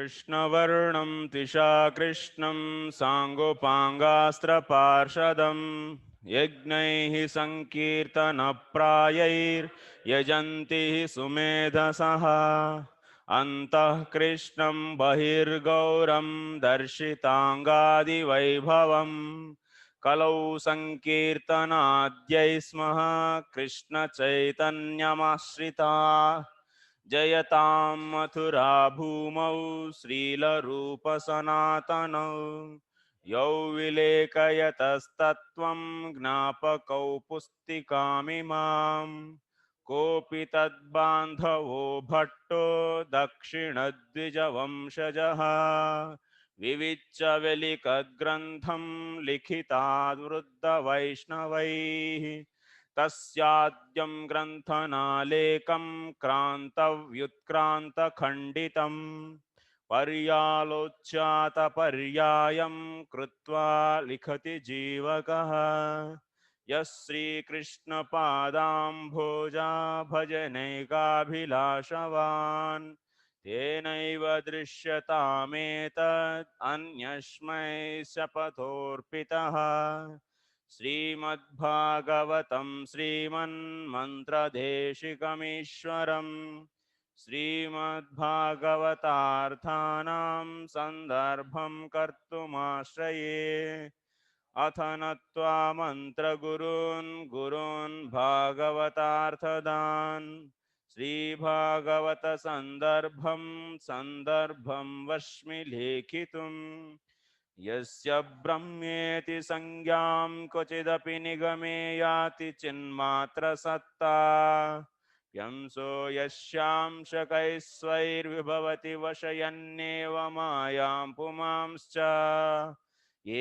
कृष्णवर्णं तिशाकृष्णं साङ्गोपाङ्गास्त्रपार्षदं यज्ञैः सङ्कीर्तनप्रायैर्यजन्ति सुमेधसः अन्तः कृष्णं बहिर्गौरं दर्शिताङ्गादिवैभवम् कलौ सङ्कीर्तनाद्यैस्मः कृष्णचैतन्यमाश्रिताः जयतां मथुरा भूमौ श्रीलरूपसनातनौ यौ विलेकयतस्तत्त्वं ज्ञापकौ पुस्तिकामिमाम् कोऽपि तद्बान्धवो भट्टो दक्षिणद्विजवंशजः विविच्य वेलिकग्रन्थं लिखिताद्वृद्धवैष्णवैः तस्याद्यं ग्रन्थनालेकं क्रान्तव्युत्क्रान्तखण्डितं पर्यालोच्यातपर्यायं कृत्वा लिखति जीवकः यः श्रीकृष्णपादाम्भोजा भजनैकाभिलाषवान् तेनैव दृश्यतामेतद् अन्यस्मै शपथोऽर्पितः श्रीमद्भागवतं श्रीमन्मन्त्रदेशिकमीश्वरम् श्रीमद्भागवतार्थानां सन्दर्भं कर्तुमाश्रये अथ नत्वा मन्त्रगुरून् गुरून् भागवतार्थदान् सन्दर्भं वश्मि लेखितुम् यस्य ब्रह्मेति संज्ञां क्वचिदपि निगमे याति चिन्मात्रसत्ता यंसो यस्यांशकैस्वैर्विभवति वशयन्नेव मायां पुमांश्च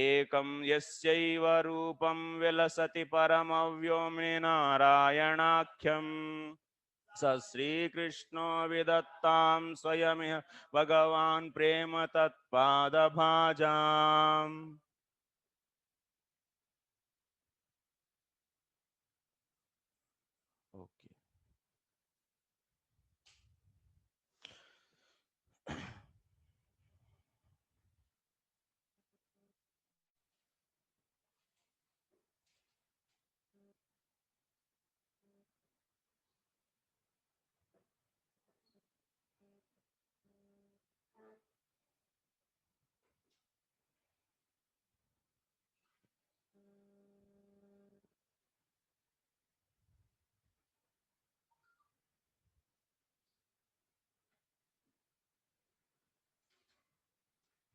एकं यस्यैव रूपं विलसति परमव्योम्नि नारायणाख्यम् स श्रीकृष्णो विदत्तां स्वयमिह भगवान् प्रेम तत्पादभाजाम् okay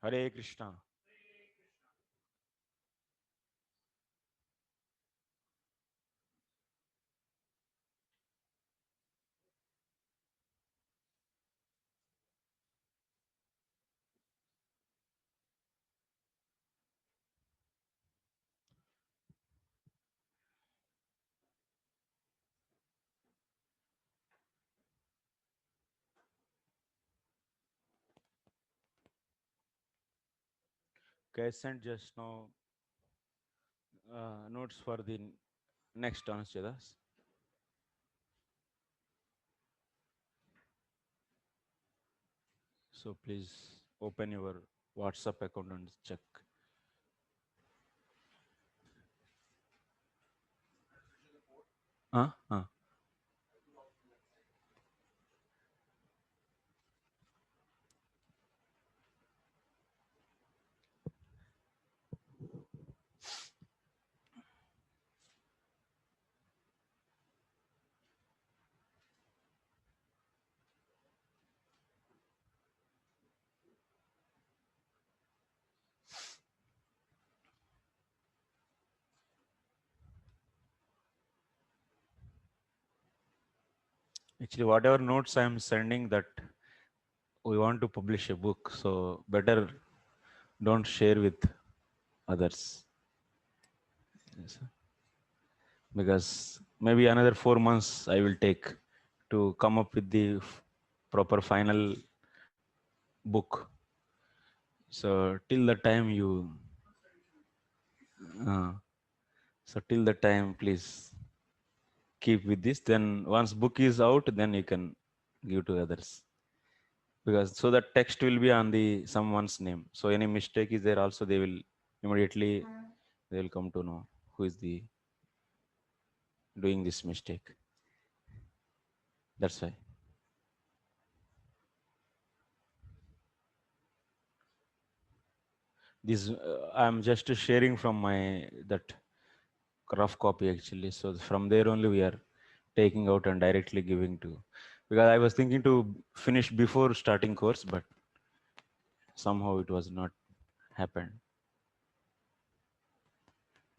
Hare Krishna Okay, I sent just now notes for the next Anuched. So please open your WhatsApp account and check. Huh? Huh. Actually, whatever notes I am sending, that we want to publish a book, so better don't share with others. Yes, sir. Because maybe another 4 months I will take to come up with the proper final book. So till the time you, uh, so till the time, please keep with this. Then once book is out, then you can give to others. because so that text will be on the someone's name. So any mistake is there also, they will immediately they will come to know who is the doing this mistake. That's why. This I'm just sharing from my that rough copy actually. So from there only we are taking out and directly giving to, because I was thinking to finish before starting course, but somehow it was not happened.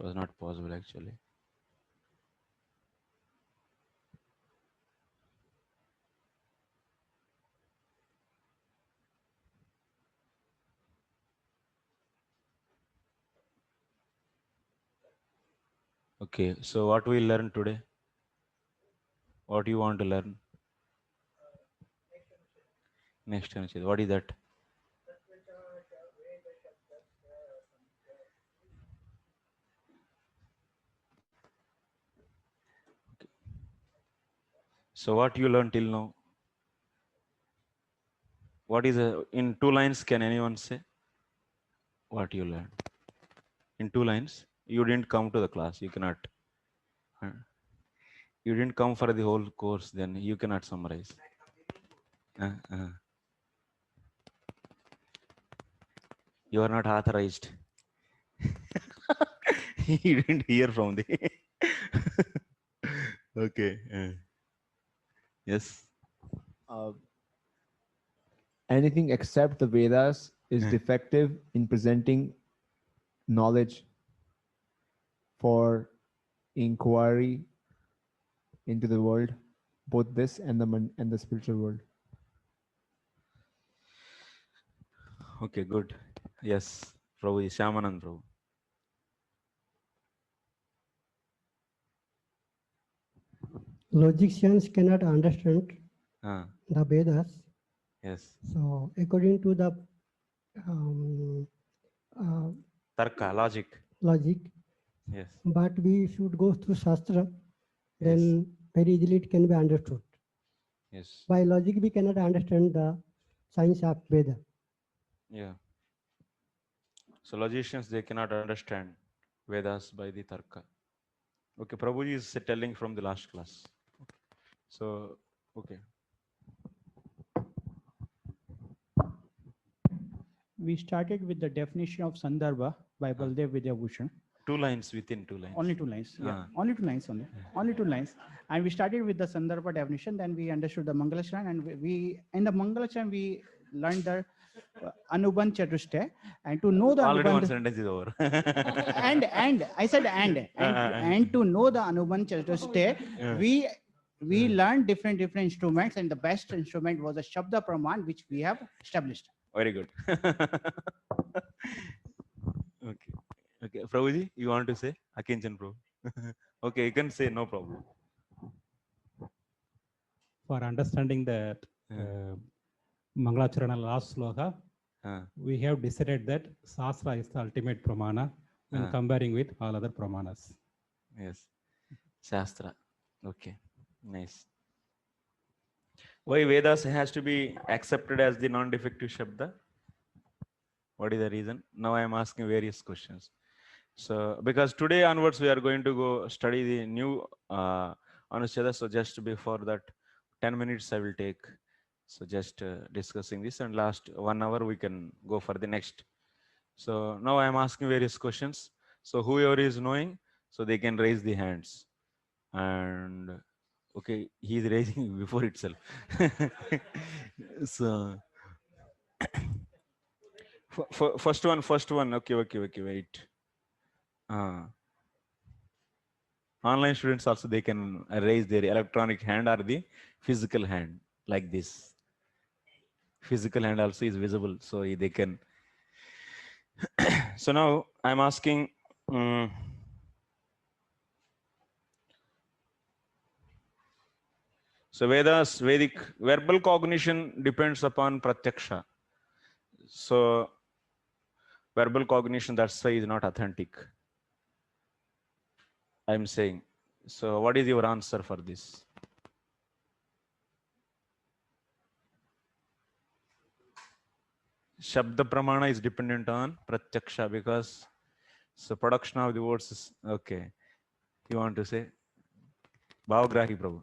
It was not possible actually. Okay, so what we learn today? What you want to learn? Next time, what is that? So what you learned till now? What is in 2 lines? Can anyone say what you learned in 2 lines? You didn't come to the class. You cannot. You didn't come for the whole course. Then you cannot summarize. Uh. You are not authorized. You didn't hear from the. Okay. Yes. Anything except the Vedas is defective in presenting knowledge for inquiry into the world, both this and the spiritual world. Okay, good. Yes, Prabhu, Shamanand Prabhu. Logicians cannot understand Ah, the Vedas. yes. So, according to the um, Tarka, logic. logic, Yes. but we should go through Shastra, Yes. then very easily it can be understood. Yes. By logic, we cannot understand the science of Veda. Yeah. So logicians, they cannot understand Vedas by the Tarka. Okay, Prabhuji is telling from the last class. So, okay. We started with the definition of Sandarbha by Baldev Vidyabhushan. 2 lines within 2 lines. Only 2 lines, yeah. Only 2 lines only. Only 2 lines. And we started with the Sandarbha definition, then we understood the Mangalacharana, and we in the Mangalacharana, we learned the Anuban Chatushtay, and to know the Already one Anuban, sentence is over. and I said and to know the Anuban Chatushtay, we learned different instruments, and the best instrument was a Shabda Praman, which we have established. Very good. Okay. Okay. Prabhuji, you want to say? Akinchan Prabhu. Okay, you can say, no problem. For understanding that Mangalacharana last sloka, we have decided that Sastra is the ultimate pramana when comparing with all other pramanas. Yes. Shastra. Okay. Nice. Why Vedas has to be accepted as the non-defective Shabda? What is the reason? Now I am asking various questions. So, because today onwards we are going to go study the new Anuched. So just before that, 10 minutes I will take. So just discussing this, and last 1 hour we can go for the next. So now I am asking various questions. So whoever is knowing, so they can raise the hands. And okay, he is raising before itself. So first one. Okay, wait. Online students also, they can raise their electronic hand or the physical hand like this. Physical hand also is visible, so they can. So now I'm asking. So Vedas, Vedic verbal cognition depends upon pratyaksha. So verbal cognition, that's why is not authentic, I'm saying. So what is your answer for this? Shabda Pramana is dependent on Pratyaksha because so production of the words is okay. You want to say? Bhavagrahi Prabhu.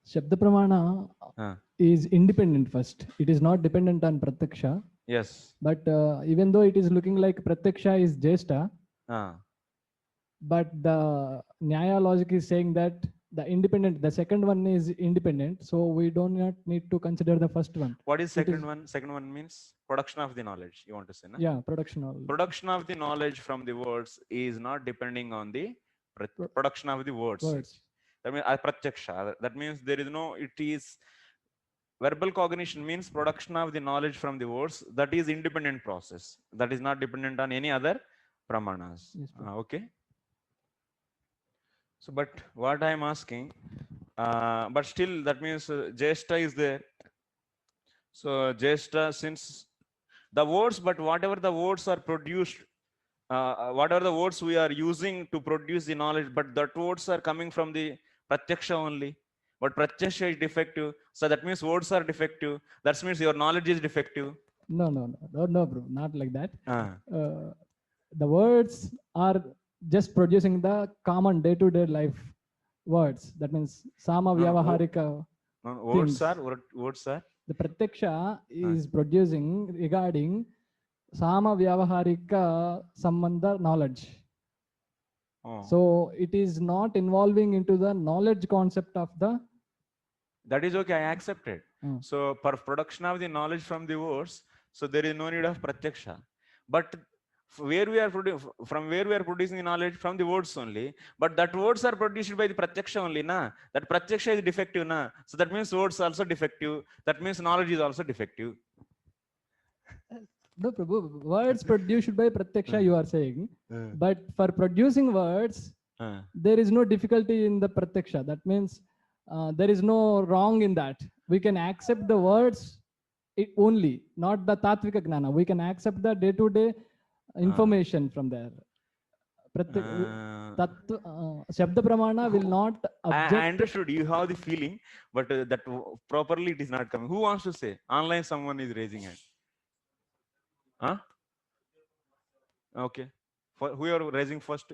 Shabda Pramana is independent first. It is not dependent on Pratyaksha. Yes. But even though it is looking like Pratyaksha is Jeshta, but the Nyaya logic is saying that the second one is independent. So we do not need to consider the first one. What is second one? Second one means production of the knowledge. You want to say, no? Yeah, production of. Production of the knowledge from the words is not depending on the production of the words. That means pratyaksha. That means there is no. It is verbal cognition means production of the knowledge from the words. That is independent process. That is not dependent on any other pramanas. Yes, okay. So, but what I am asking, but still that means Jeshta is there. So Jeshta, since the words, but whatever the words are produced, whatever the words we are using to produce the knowledge, but that words are coming from the Pratyaksha only. But Pratyaksha is defective. So that means words are defective. That means your knowledge is defective. No, bro, not like that. The words are just producing the common day-to-day life words. That means Sama Vyavaharika. Words are? The Pratyaksha is producing regarding Sama Vyavaharika Sambandha knowledge. So it is not involving into the knowledge concept of the. That is okay, I accept it. So for production of the knowledge from the words, so there is no need of Pratyaksha. But where we are from where we are producing the knowledge from the words only, but that words are produced by the Pratyaksha only, na? That Pratyaksha is defective, na? So that means words also defective. That means knowledge is also defective. No, Prabhu, words produced by Pratyaksha, you are saying. But for producing words, there is no difficulty in the Pratyaksha. That means there is no wrong in that. We can accept the words only, not the Tattvika Gnana. We can accept the day-to-day information from there. Shabda Pramana will not object. I understood. You have the feeling, but that properly it is not coming. Who wants to say? Online someone is raising hand. Huh? Okay. For who are raising first?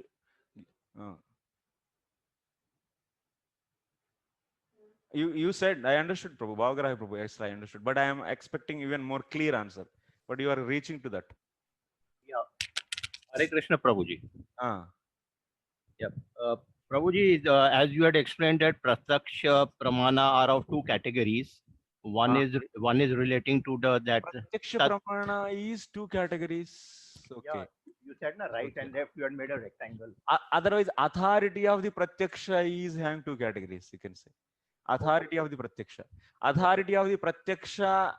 You said, I understood, Prabhu. Bhavagrahi Prabhu. Yes, I understood. But I am expecting even more clear answer. But you are reaching to that. Yeah. Hare Krishna, Prabhuji. Yep. Prabhuji, as you had explained that Pratyaksha Pramana are of two categories. One is relating to that. Pratyaksha Pramana is two categories. Okay. Yeah, you said na right and left. You had made a rectangle. Otherwise, authority of the Pratyaksha is having two categories. You can say authority of the Pratyaksha. Authority of the Pratyaksha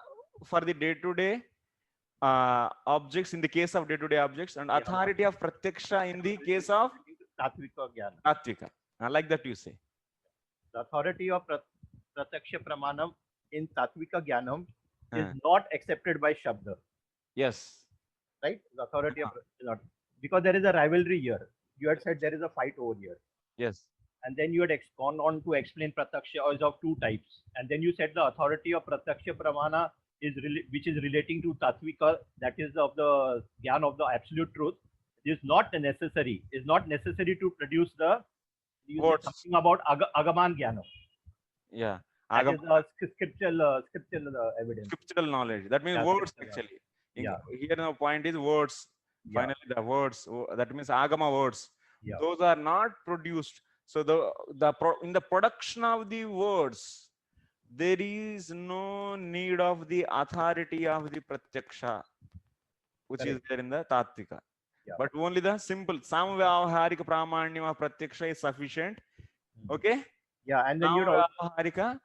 for the day-to-day objects in the case of day-to-day objects, and authority of Pratyaksha in the case of Tattvika Jnana. Tattvika. Like that you say. The authority of Pratyaksha Pramanam in Tattvika Jnanam is not accepted by Shabda. Yes. Right? The authority of not, because there is a rivalry here. You had said there is a fight over here. Yes. And then you had gone on to explain Pratyaksha is of two types. And then you said the authority of Pratyaksha Pramana is which is relating to Tattvika, that is of the Gyan of the absolute truth, is not necessary to produce the something about Agaman Jnana. Yeah. That is scriptural evidence. Scriptural knowledge. That means words actually. Yeah. Here the point is words. Finally, the words. That means Agama words. Those are not produced. So in the production of the words, there is no need of the authority of the Pratyaksha, which is there in the Tattvika. But only the simple Samvyavaharika Pramanyam of Pratyaksha is sufficient. Okay? Yeah, and then Samvyavaharika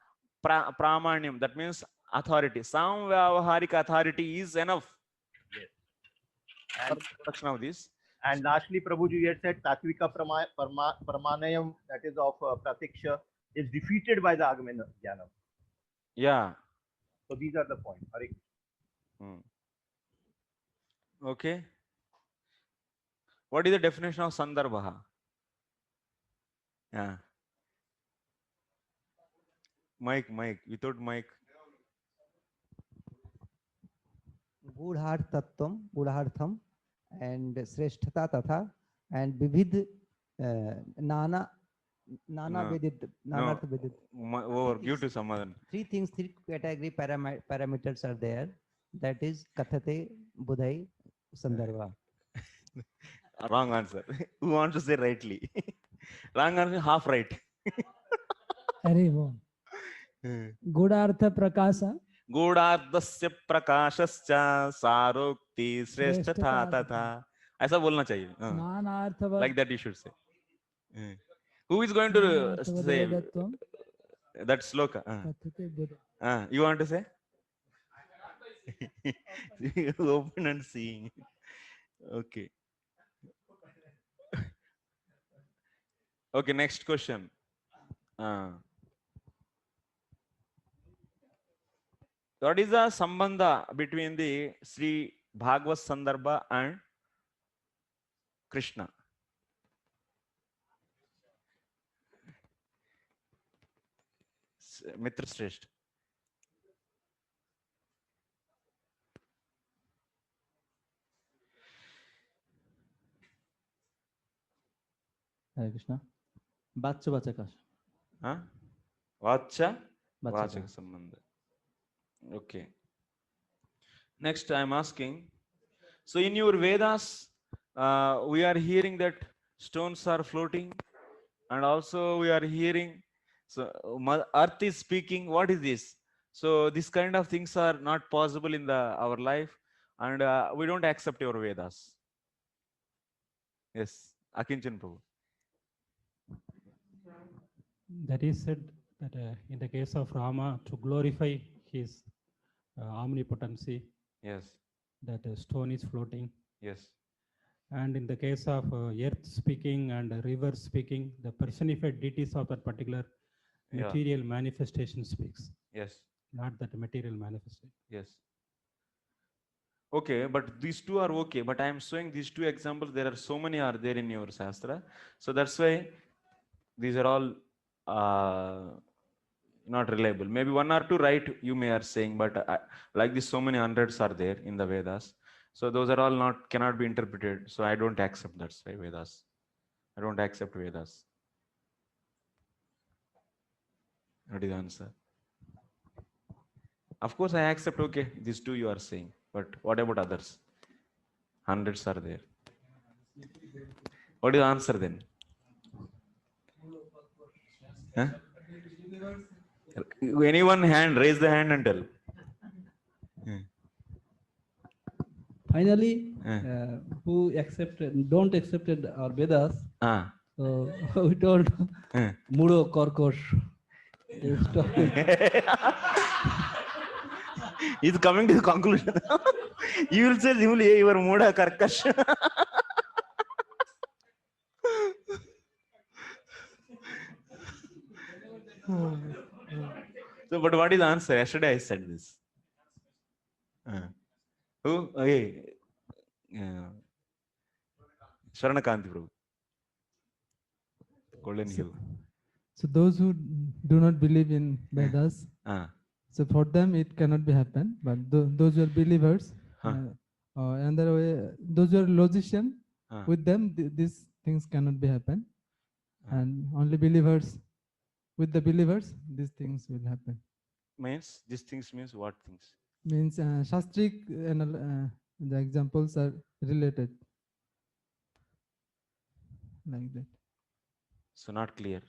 Pramanyam, that means authority. Samvyavaharika authority is enough. Yes. And production of this. And lastly, Prabhuji, you had said Tattvika Pramanayam, that is of Pratyaksha, is defeated by the Agaman Jnanam. Yeah. So these are the points. Okay. What is the definition of Sandarbha? Yeah. Mic, without mic. Gudharthatvam, Gudhartham, and Sreshtata Tatha, and Vividh Nana No, Vedit, no. Nanarth Vedit. Over. Give to some other. Three category parameters are there. That is Kathate, Budhai, Sandarbha. Wrong answer. Who wants to say rightly? Wrong answer, half right. Hare Bol. Gudartha Prakasa. गूढ़ार्धस्य प्रकाशस्य सारोक्ति श्रेष्ठता तथा ऐसा बोलना चाहिए like that you should say. Who is going to say that sloka? You want to say? Open and seeing. Okay. Okay, next question. What is the sambandha between the Sri Bhagavad Sandarbha and Krishna? Mitra Shrestha. Hare Krishna. Vacha Vachaka. Huh? Vacha Vachaka Sambandha. Okay. Next, I am asking. So, in your Vedas, we are hearing that stones are floating, and also we are hearing. So, Earth is speaking. What is this? So, this kind of things are not possible in our life, and we don't accept your Vedas. Yes, Akinchan Prabhu. That is said that in the case of Rama, to glorify his omnipotency, yes, that stone is floating. Yes. And in the case of earth speaking and river speaking, the personified deities of that particular material manifestation speaks. Yes. Not that material manifestation. Yes. Okay, but these two are okay. But I am showing these two examples. There are so many are there in your Shastra. So that's why these are all not reliable. Maybe one or two right you may are saying, but like this, so many hundreds are there in the Vedas. So those are all cannot be interpreted. So I don't accept that's why Vedas. I don't accept Vedas. What is the answer? Of course, I accept, okay, these two you are saying, but what about others? Hundreds are there. What is the answer then? Huh? Anyone raise the hand and tell. Finally, who don't accept our Vedas, so we told Mudo Korkosh. He's coming to the conclusion. You will say, you are Muda Karkash. So, but what is the answer? Yesterday I said this. Who? Hey. Sharanakanti Prabhu. Golden Hill. So those who do not believe in Vedas, so for them it cannot be happen. But those who are believers, another way, those who are logician, with them these things cannot be happen, and only believers. With the believers, these things will happen. Means these things means what things? Means Shastric and the examples are related like that. So not clear.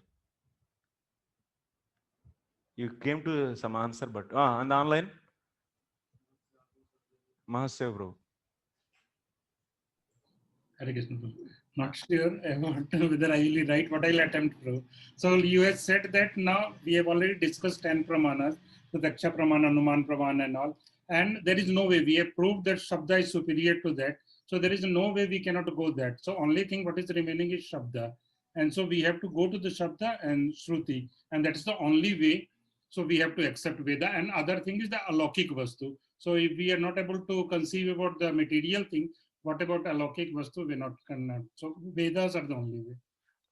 You came to some answer, but on the online, Mahasya Bro. Hare Krishna. Not sure whether I will write what I'll attempt to. So you have said that now we have already discussed 10 pramanas, the Daksha Pramana, Anuman Pramana and all. And there is no way, we have proved that Shabda is superior to that. So there is no way we cannot go that. So only thing what is remaining is Shabda. And so we have to go to the Shabda and Shruti. And that is the only way. So we have to accept Veda. And other thing is the Alaukik Vastu. So if we are not able to conceive about the material thing, what about Alaukik Vastu? We're not cannot. So Vedas are the only way.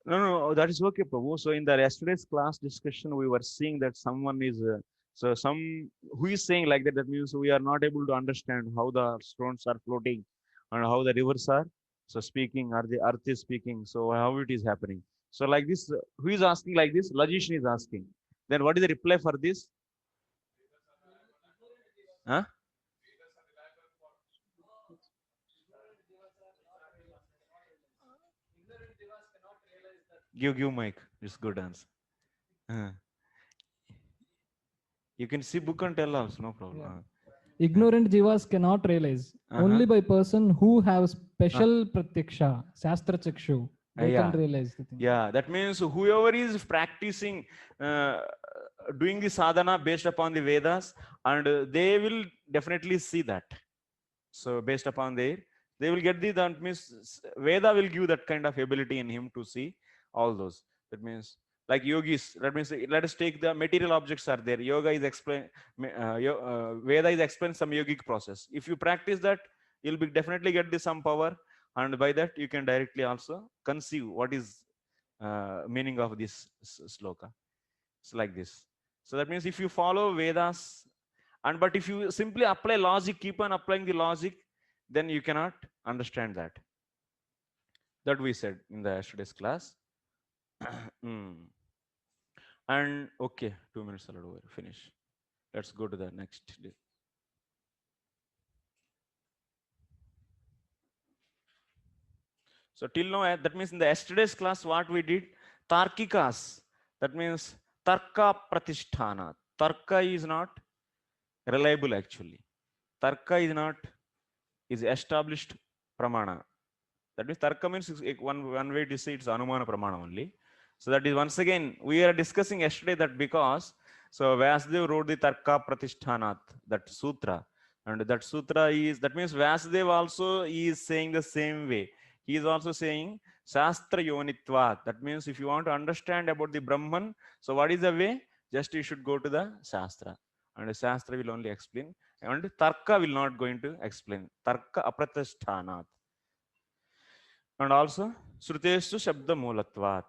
No, no, that is okay, Prabhu. So in the yesterday's class discussion, we were seeing that someone is so some who is saying like that. That means we are not able to understand how the stones are floating and how the rivers are so speaking, or the earth is speaking. So how it is happening. So like this, who is asking like this? Logician is asking. Then what is the reply for this? Huh? Give mic. It's good answer. Uh, you can see book and tell also, no problem. Ignorant jivas cannot realize. Only by person who have special pratyaksha, shastra chakshu, they can realize the thing. Yeah, that means whoever is practicing, doing the sadhana based upon the Vedas, and they will definitely see that. So based upon they will get that means Veda will give that kind of ability in him to see all those. That means like yogis. That means let us take the material objects are there. Yoga is explain. Veda is explain some yogic process. If you practice that, you'll be definitely get the some power, and by that you can directly also conceive what is meaning of this sloka. It's like this. So that means if you follow Vedas, and but if you simply apply logic, keep on applying the logic, then you cannot understand that. That we said in the yesterday's class. And okay, 2 minutes are over. Finish. Let's go to the next. So till now, that means in the yesterday's class, what we did, Tarkikas. That means Tarka Pratisthana. Tarka is not reliable actually. Tarka is established pramana. That means Tarka means one way to say it's Anumana pramana only. So that is once again, we are discussing yesterday that because, so Vyasdev wrote the Tarka Pratishtanat, that sutra. And that sutra is, that means Vyasdev also is saying the same way. He is also saying Shastra Yonitvat. That means if you want to understand about the Brahman, so what is the way? Just you should go to the Shastra. And the Shastra will only explain. And Tarka will not going to explain. Tarka Apratishtanat. And also Srutestu Shabda Moolatvat.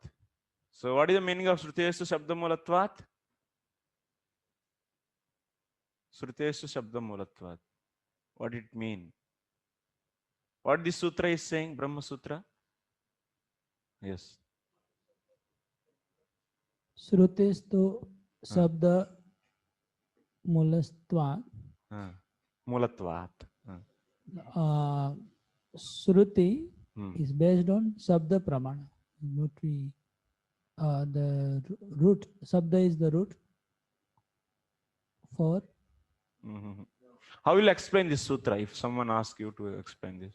So what is the meaning of Srutestu Shabda Moolatvat? Srutestu Shabda Moolatvat. What did it mean? What this sutra is saying, Brahma Sutra? Yes. Srutestu Sabda Mulastvat. Moolatvat. Shruti is based on Sabda Pramana. The root, Sabda is the root for. How will you explain this sutra if someone asks you to explain this?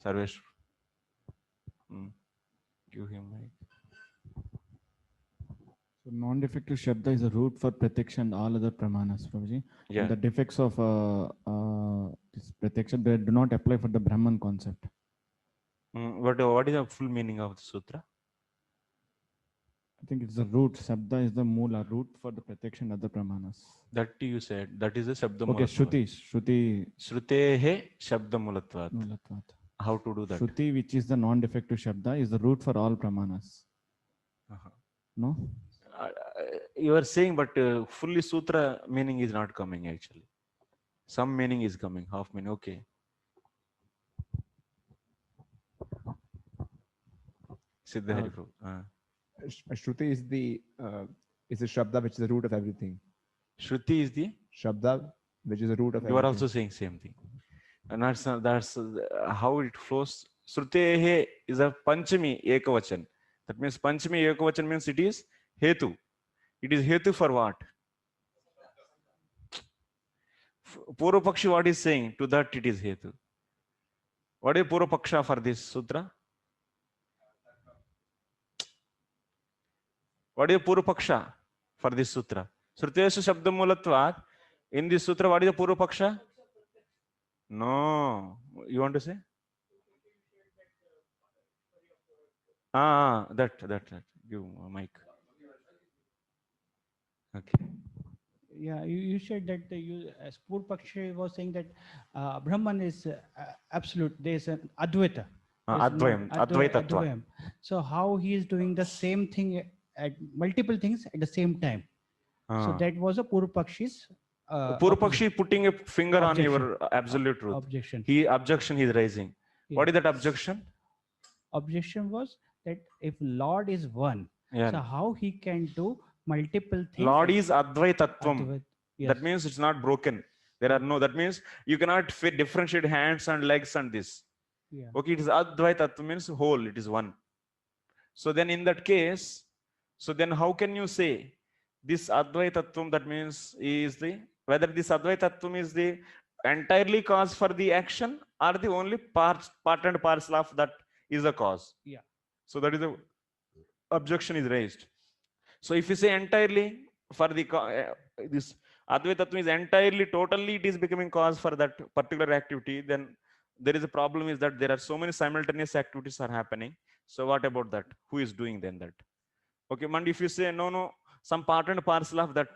Sarvesh. Give him mic. So non-defective Shabda is a root for Pratyaksha and all other Pramanas, Prabhuji. Yeah. And the defects of this Pratyaksha, they do not apply for the Brahman concept. But what is the full meaning of the sutra? I think it's the root. Shabda is the Moola, root for the Pratyaksha and other Pramanas. That you said. That is the Shabda Okay, Moolatvat. Shruti. Shrutehe Shabda Moolatvat. Moolatvat. How to do that? Shruti, which is the non-defective Shabda, is the root for all Pramanas. No? You are saying, but fully sutra meaning is not coming actually. Some meaning is coming, half meaning. Okay. Siddhari Prabhu. Shruti is the Shabda, which is the root of everything. Shruti is the Shabda, which is the root of everything. You are also saying same thing. And that's how it flows. Shrutehe is a Panchami Ekavachan. That means Panchami Ekavachan means it is Hetu. It is Hetu for what? Purva Pakshi, what is saying? To that it is Hetu. What is Purva Paksha for this sutra? What is Purva Paksha for this sutra? Sruteshu Shabda Moolatvat. In this sutra, what is the Purva Paksha? No. You want to say? That. Give a mic. Okay. Yeah, you said that Purva Paksha was saying that Brahman is absolute. There is an Advaita. Advayam, Advaitattva. Advayam. So how he is doing the same thing at multiple things at the same time. So that was a Purpakshi's Purupakshi putting a finger objection. on your absolute truth. Objection. Objection he is raising. Yeah. What is that objection? Objection was that if Lord is one, so how he can do multiple things? Lord is Advaitattvam. Yes. That means it's not broken. There are no, that means you cannot differentiate hands and legs and this. Yeah. Okay, it is Advaitattva means whole, it is one. So then in that case, so then how can you say this Advaitattvam, that means is the, whether this Advaitattvam is the entirely cause for the action or the only part and parcel of that is the cause? Yeah. So that is the objection is raised. So if you say entirely for the this Advaitattva is entirely, totally it is becoming cause for that particular activity, then there is a problem is that there are so many simultaneous activities are happening. So what about that? Who is doing then that? Okay, and if you say no, some part and parcel of that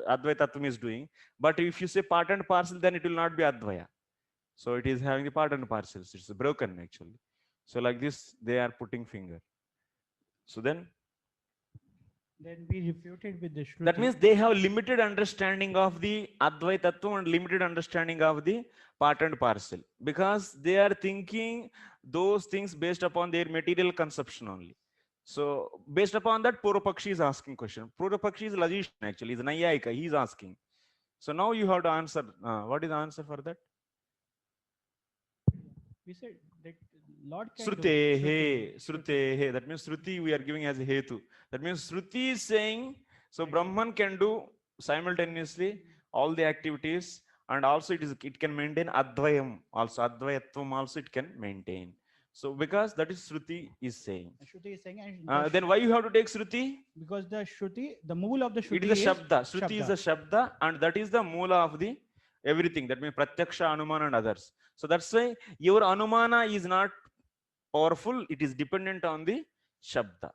Advaitattva is doing, but if you say part and parcel, then it will not be Advaya. So it is having the part and parcels. It's broken actually. So like this, they are putting finger. So then we refuted with the Shruti. That means they have limited understanding of the Advaitattva and limited understanding of the part and parcel, because they are thinking those things based upon their material conception only. So based upon that, Purupakshi is asking question. Purupakshi is logician actually, is Nayayika, he is asking. So now you have to answer. What is the answer for that? We said that Lord can Srutehe. That means Shruti we are giving as a Hetu. That means Shruti is saying, so Brahman can do simultaneously all the activities, and also it can maintain Advayam also, Advayatvam also it can maintain. So because that is Shruti is saying. Shruti is saying, and then why you have to take Shruti? Because the Shruti, the mool of the Shruti it is a Shabda. Shruti is a Shabda, and that is the moola of the everything. That means Pratyaksha, Anumana and others. So that's why your Anumana is not powerful. It is dependent on the Shabda.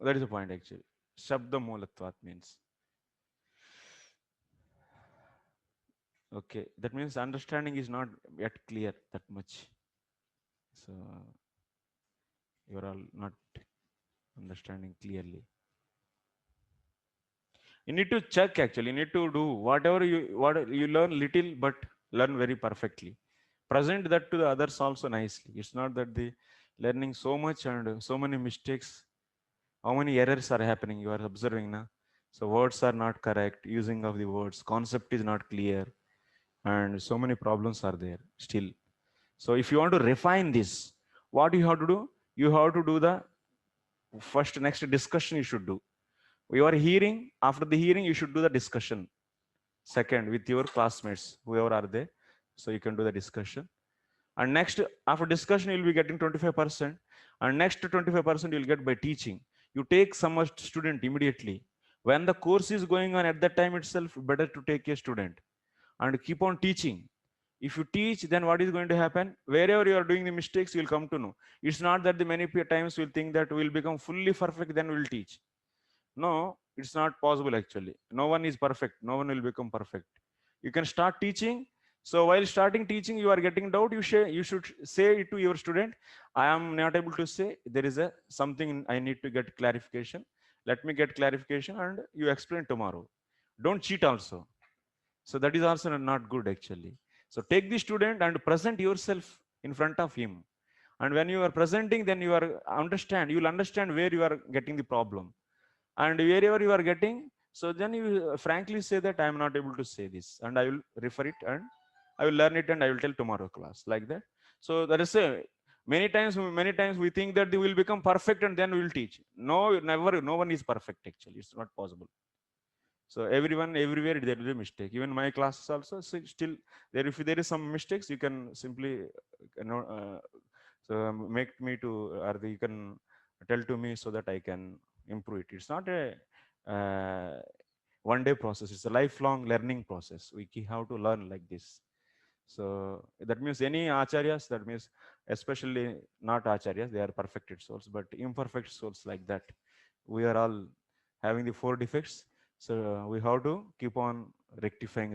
That is the point actually. Shabda Moolatvat means. Okay, that means understanding is not yet clear that much. So you are all not understanding clearly. You need to check actually. You need to do whatever you learn little, but learn very perfectly. Present that to the others also nicely. It's not that the learning so much and so many mistakes. How many errors are happening? You are observing now. So words are not correct. Using of the words, concept is not clear, and so many problems are there still. So if you want to refine this, what you have to do? You have to do the next discussion you should do. You are hearing, after the hearing, you should do the discussion. Second, with your classmates, whoever are there. So you can do the discussion. And next, after discussion, you'll be getting 25%. And next 25% you'll get by teaching. You take some student immediately. When the course is going on at that time itself, better to take a student and keep on teaching. If you teach, then what is going to happen? Wherever you are doing the mistakes, you'll come to know. It's not that the many times we'll think that we'll become fully perfect, then we'll teach. No, it's not possible actually. No one is perfect. No one will become perfect. You can start teaching. So while starting teaching, you are getting doubt. You should say it to your student. I am not able to say. There is something I need to get clarification. Let me get clarification, and you explain tomorrow. Don't cheat also. So that is also not good actually. So take the student and present yourself in front of him. And when you are presenting, then you will understand where you are getting the problem. And wherever you are getting, so then you frankly say that I am not able to say this, and I will refer it, and I will learn it, and I will tell tomorrow class, like that. So that is many times we think that they will become perfect and then we will teach. No, never. No one is perfect actually. It's not possible. So everyone, everywhere there will be a mistake. Even my classes also, still there. If there is some mistakes, you can simply so make me to, or you can tell to me so that I can improve it. It's not a one-day process. It's a lifelong learning process. We have to learn like this. So that means any acharyas, that means especially not acharyas, they are perfected souls, but imperfect souls like that. We are all having the 4 defects. So we have to keep on rectifying.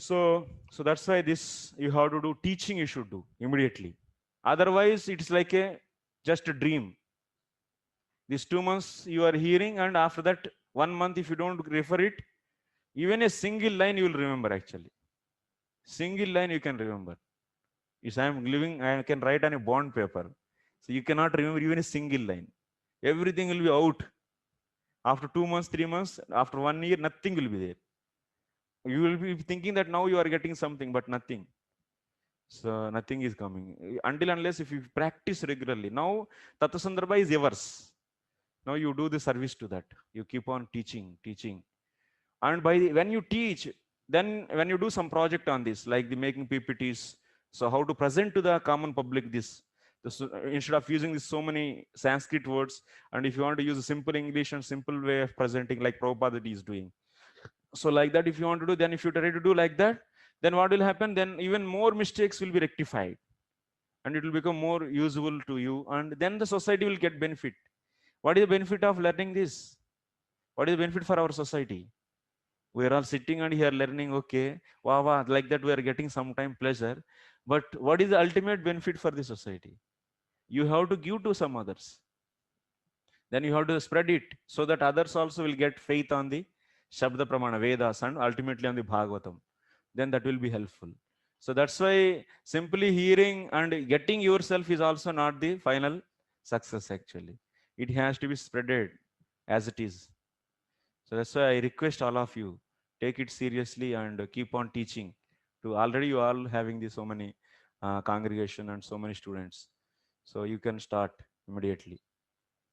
So that's why this you have to do teaching, you should do immediately. Otherwise it's like a just a dream. These 2 months you are hearing, and after that 1 month if you don't refer it, even a single line you will remember actually. Single line you can remember. If I am living, I can write on a bond paper. So you cannot remember even a single line. Everything will be out. After 2 months, 3 months, after 1 year, nothing will be there. You will be thinking that now you are getting something, but nothing. So nothing is coming. Until unless if you practice regularly. Now Tattva Sandarbha is yours. Now you do the service to that. You keep on teaching. And when you teach, then when you do some project on this, like the making PPTs, so how to present to the common public this instead of using this so many Sanskrit words, and if you want to use a simple English and simple way of presenting like Prabhupada is doing, so like that if you want to do, then if you try to do like that, then what will happen, then even more mistakes will be rectified and it will become more usable to you, and then the society will get benefit. What is the benefit of learning this? What is the benefit for our society? We are all sitting and here learning, okay, wow, wow, like that we are getting sometime pleasure, but what is the ultimate benefit for the society? You have to give to some others, then you have to spread it so that others also will get faith on the Shabda Pramana Vedas and ultimately on the Bhagavatam. Then that will be helpful. So that's why simply hearing and getting yourself is also not the final success actually. It has to be spreaded as it is. So that's why I request all of you, take it seriously and keep on teaching. To already you all having this so many congregation and so many students. So you can start immediately.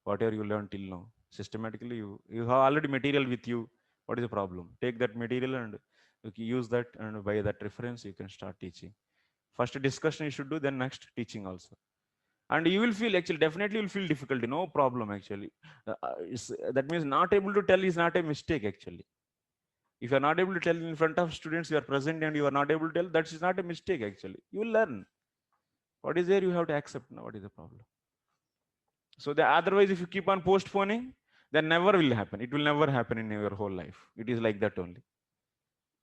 Whatever you learned till now, systematically you have already material with you. What is the problem? Take that material and you can use that, and by that reference you can start teaching. First discussion you should do, then next teaching also. And you will feel actually, definitely you will feel difficulty, no problem actually. That means not able to tell is not a mistake actually. If you are not able to tell in front of students, you are present and you are not able to tell, that is not a mistake actually. You will learn. What is there, you have to accept now. What is the problem? So otherwise, if you keep on postponing, then never will happen. It will never happen in your whole life. It is like that only.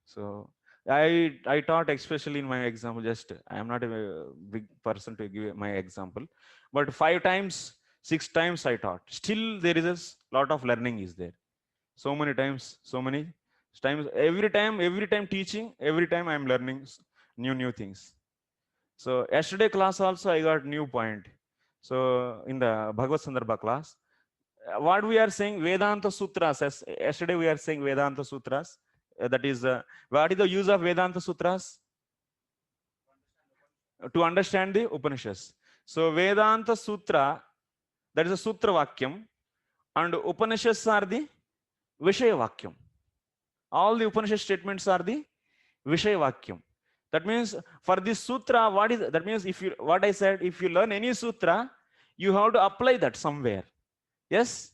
So I taught, especially in my example, just I am not a big person to give my example, but 5 times, 6 times I taught. Still there is a lot of learning is there. So many times, so many times, every time teaching, every time I am learning new things. So yesterday class also I got new point. So in the Bhagavad Sandarbha class, what we are saying Vedanta Sutras, as yesterday we are saying Vedanta Sutras. That is, what is the use of Vedanta Sutras? To understand the Upanishads. So Vedanta Sutra, that is a Sutra Vakyam, and Upanishads are the Vishaya Vakyam. All the Upanishad statements are the Vishaya Vakyam. That means for this sutra, what is that means? If you, what I said, if you learn any sutra, you have to apply that somewhere. Yes.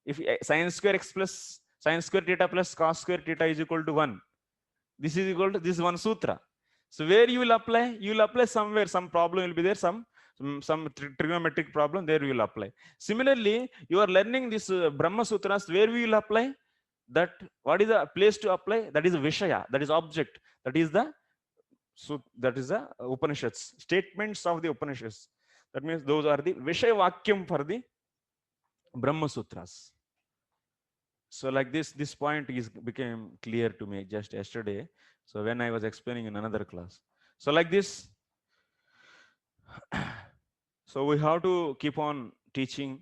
If sin square x plus sin square theta plus cos square theta is equal to 1, this is equal to this one sutra. So where you will apply? You will apply somewhere. Some problem will be there. Some trigonometric problem there you will apply. Similarly, you are learning this Brahma Sutras. Where we will apply that? What is the place to apply? That is Vishaya. That is object. That is the Upanishads, statements of the Upanishads. That means those are the Vishaya Vakyam for the Brahma Sutras. So like this point became clear to me just yesterday. So when I was explaining in another class. So like this, so we have to keep on teaching,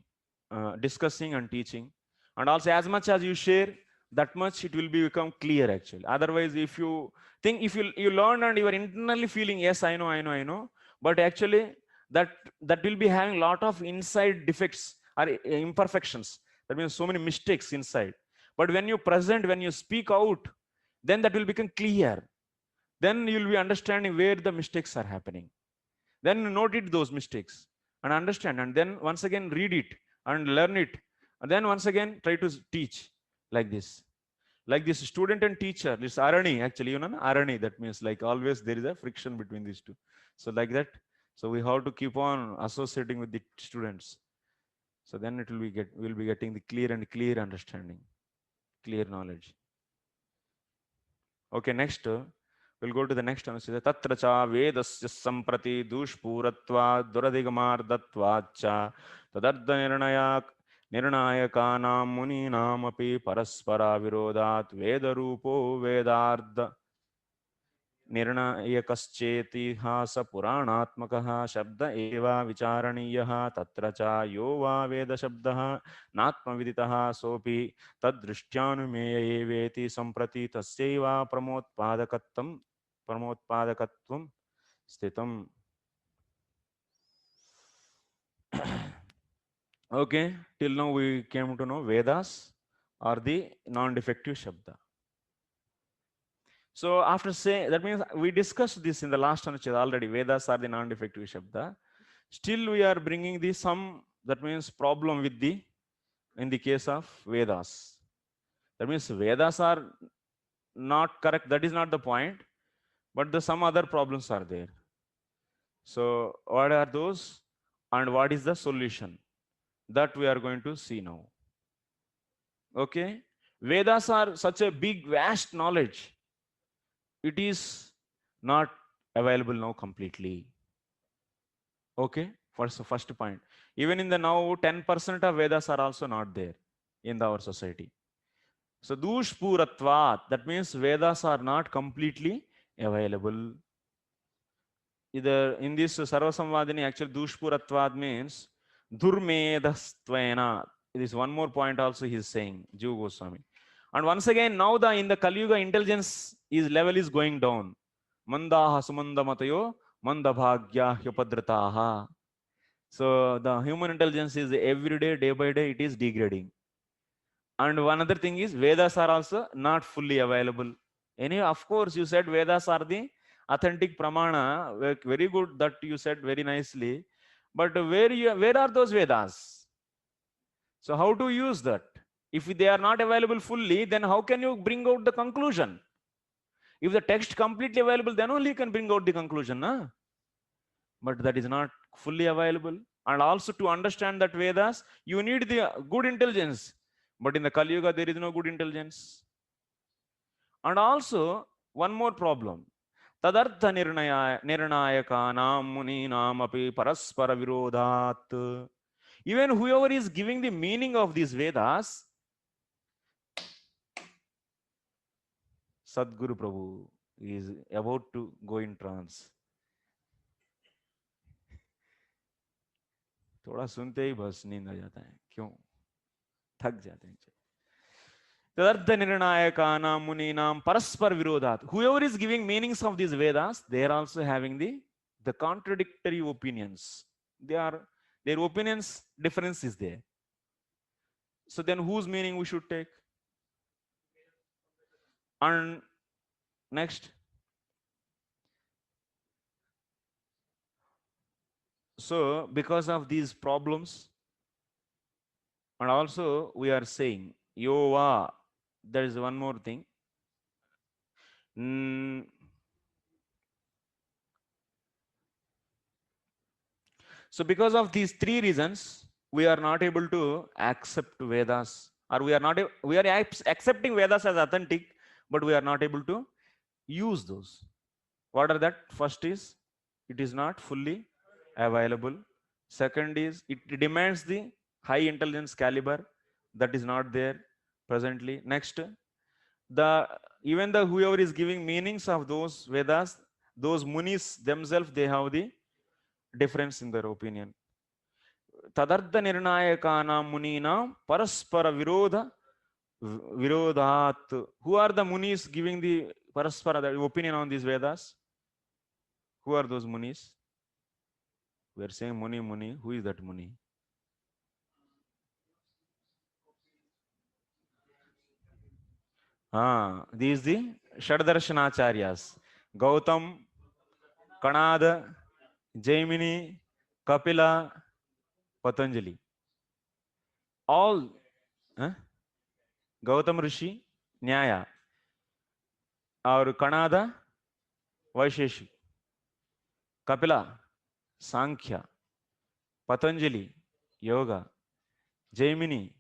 discussing and teaching. And also as much as you share, that much it will become clear actually. Otherwise, if you think, if you learn and you are internally feeling, yes, I know, but actually that will be having a lot of inside defects or imperfections. That means so many mistakes inside. But when you present, when you speak out, then that will become clear. Then you will be understanding where the mistakes are happening. Then note it, those mistakes, and understand, and then once again read it and learn it, and then once again try to teach like this. Like this student and teacher, this arani actually, arani, that means like always there is a friction between these two. So like that, so we have to keep on associating with the students. So then it will be we'll be getting the clear understanding, clear knowledge. Okay, next, We'll go to the next one. Tatra cha vedasya samprati dushpuratva duradigamardatvacha tadardha nirnayakanam muninam api paraspara virodat vedarupo vedardha निर्णयकश्चेतिहास पुराणात्मकः शब्द एव विचारणीयः तत्र च यो वा वेदशब्दः नात्मविदितः सोऽपि तद्दृष्ट्यानुमेय एवेति सम्प्रति तस्यैव प्रमोत्पादकत्वं स्थितम्. Okay, till now we came to know Vedas are the non-defective Shabda. So after saying, that means we discussed this in the last Anuched already, Vedas are the non-defective Shabda. Still we are bringing the some, that means problem with the, in the case of Vedas. That means Vedas are not correct, that is not the point, but the some other problems are there. So what are those and what is the solution? That we are going to see now. Okay? Vedas are such a big, vast knowledge. It is not available now completely. Okay, first point. Even in the now 10% of Vedas are also not there in our society. So dushpuratvat, that means Vedas are not completely available. Either in this Sarvasamvadini, actually dushpuratvat means durmedastvena. It is one more point also he is saying, Jiva Goswami. And once again, now in the Kali Yuga, intelligence level is going down. Mandaha sumandamatayo mandabhagya hyapadrataha. So the human intelligence is every day, day by day, it is degrading. And one other thing is Vedas are also not fully available. Anyway, of course, you said Vedas are the authentic pramana. Very good that you said very nicely. But where are those Vedas? So how to use that? If they are not available fully, then how can you bring out the conclusion? If the text completely available, then only you can bring out the conclusion. Nah? But that is not fully available. And also to understand that Vedas, you need the good intelligence. But in the Kali Yuga, there is no good intelligence. And also, one more problem. Tadartha nirnayakanam muninam api paraspara virodhat. Even whoever is giving the meaning of these Vedas, Sadguru Prabhu is about to go in trance. थोड़ा सुनते ही बस नींद आ जाता है. क्यों? थक जाते हैं. तदर्थ निर्णायकानाम मुनीनाम paraspar virodhat. Whoever is giving meanings of these Vedas, they are also having the contradictory opinions. Their opinions difference is there. So then whose meaning we should take? And next. So because of these problems, and also we are saying Yova, there is one more thing. So because of these three reasons, we are not able to accept Vedas, or we are accepting Vedas as authentic, but we are not able to use those. What are that? First is, it is not fully available. Second is, it demands the high intelligence caliber that is not there presently. Next, even whoever is giving meanings of those Vedas, those munis themselves, they have the difference in their opinion. Tadartha nirnayakana munina paraspara virodhat. Who are the munis giving the paraspara, the opinion on these Vedas? Who are those munis? We are saying Muni. Who is that Muni? These the Shadarshanaacharyas. Gautam, Kanada, Jaimini, Kapila, Patanjali. All Gautam Rishi, Nyaya. Or Kanada, Vaisheshi. Kapila, Sankhya. Patanjali, Yoga. Jaimini,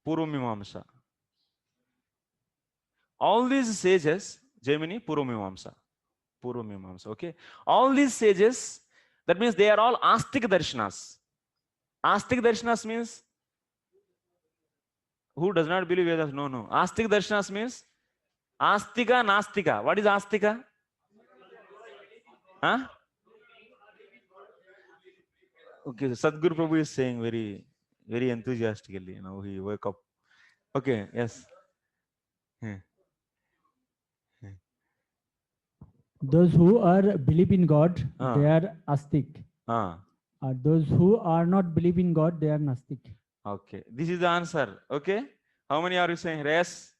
Purvamimamsa. All these sages, Jaimini, Purvamimamsa. Purva Mimamsa. Okay, all these sages, that means they are all Astika Darshanas. Astika Darshanas means who does not believe Vedas? No, no. Astika Darshanas means Astika, Nastika. What is Astika? Huh? Okay, Sadhguru Prabhu is saying very, very enthusiastically. Now he woke up. Okay, yes. Those who are believe in God, they are astic. Those who are not believe in God, they are nastic. Okay, this is the answer. Okay, how many are you saying? Yes,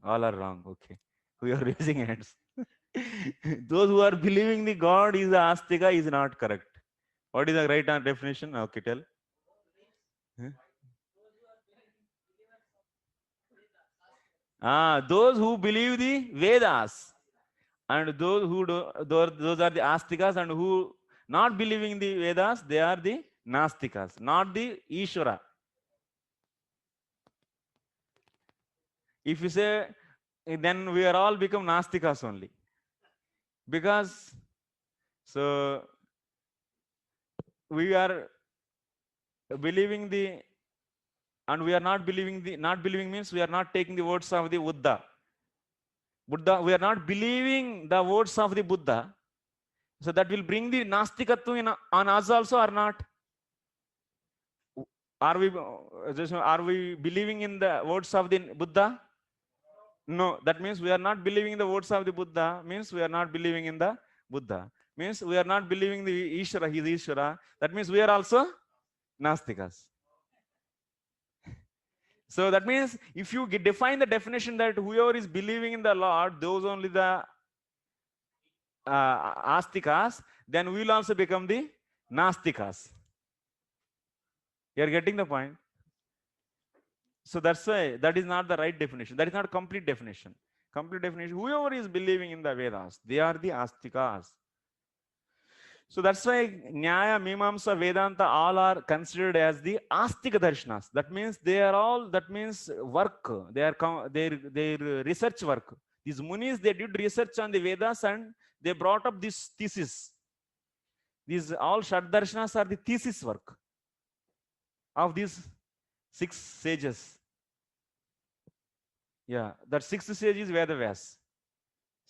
all are wrong. Okay, we are raising hands. Those who are believing the God is the Astika is not correct. What is the right definition? Okay, tell. Those who believe the Vedas, and those who do, those are the Astikas, and who not believing the Vedas, they are the Nastikas, not the Ishvara. If you say, then we are all become Nastikas only. Because so we are believing the, and we are not believing the, not believing means we are not taking the words of the Buddha. We are not believing the words of the Buddha. So that will bring the Nastikatva on us also or not? Are we believing in the words of the Buddha? No, that means we are not believing in the words of the Buddha, means we are not believing in the Buddha. Means we are not believing the Ishvara, he is Ishvara. That means we are also Nastikas. So that means if you define the definition that whoever is believing in the Lord, those only the Astikas, then we will also become the Nastikas. You are getting the point? So that's why that is not the right definition. That is not a complete definition. Complete definition, whoever is believing in the Vedas, they are the Astikas. So that's why Nyaya, Mimamsa, Vedanta all are considered as the Astika Darshanas. That means they are all, that means work, they are their research work. These Munis, they did research on the Vedas and they brought up this thesis. These all Shad Darshanas are the thesis work of these 6 sages. Yeah, that 6th sage is Vedavyas.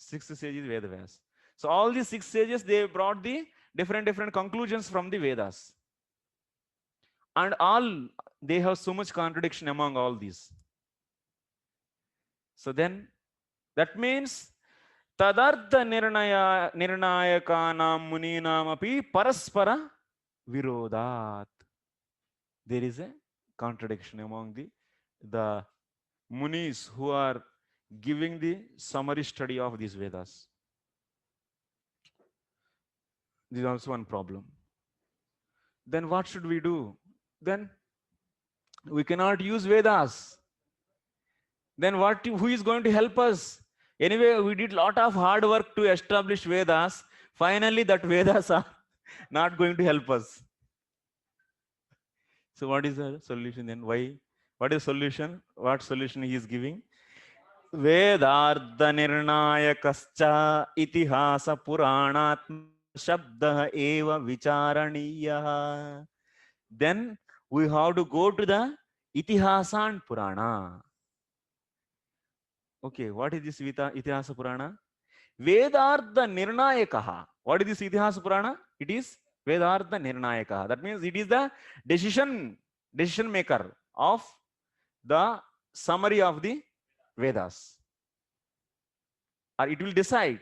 6th sage is Vedavyas. So all these 6 sages, they brought the different conclusions from the Vedas. And all, they have so much contradiction among all these. So then, that means, Tadartha Nirnayakanam Muninam api Paraspara Virodat. There is a contradiction among the Munis who are giving the summary study of these Vedas. This is also one problem. Then what should we do? Then we cannot use Vedas. Then who is going to help us? Anyway, we did a lot of hard work to establish Vedas. Finally, that Vedas are not going to help us. So what is the solution then? Why? What is the solution? What solution he is giving? Vedardha nirnayakascha itihasa puranatma shabda eva vicharaniya. Then we have to go to the Itihasa and Purana. Okay, what is this Itihasa Purana? Vedardha Nirnayakaha. What is this Itihasa Purana? It is Vedardha Nirnayakaha. That means it is the decision maker of the summary of the Vedas. Or it will decide.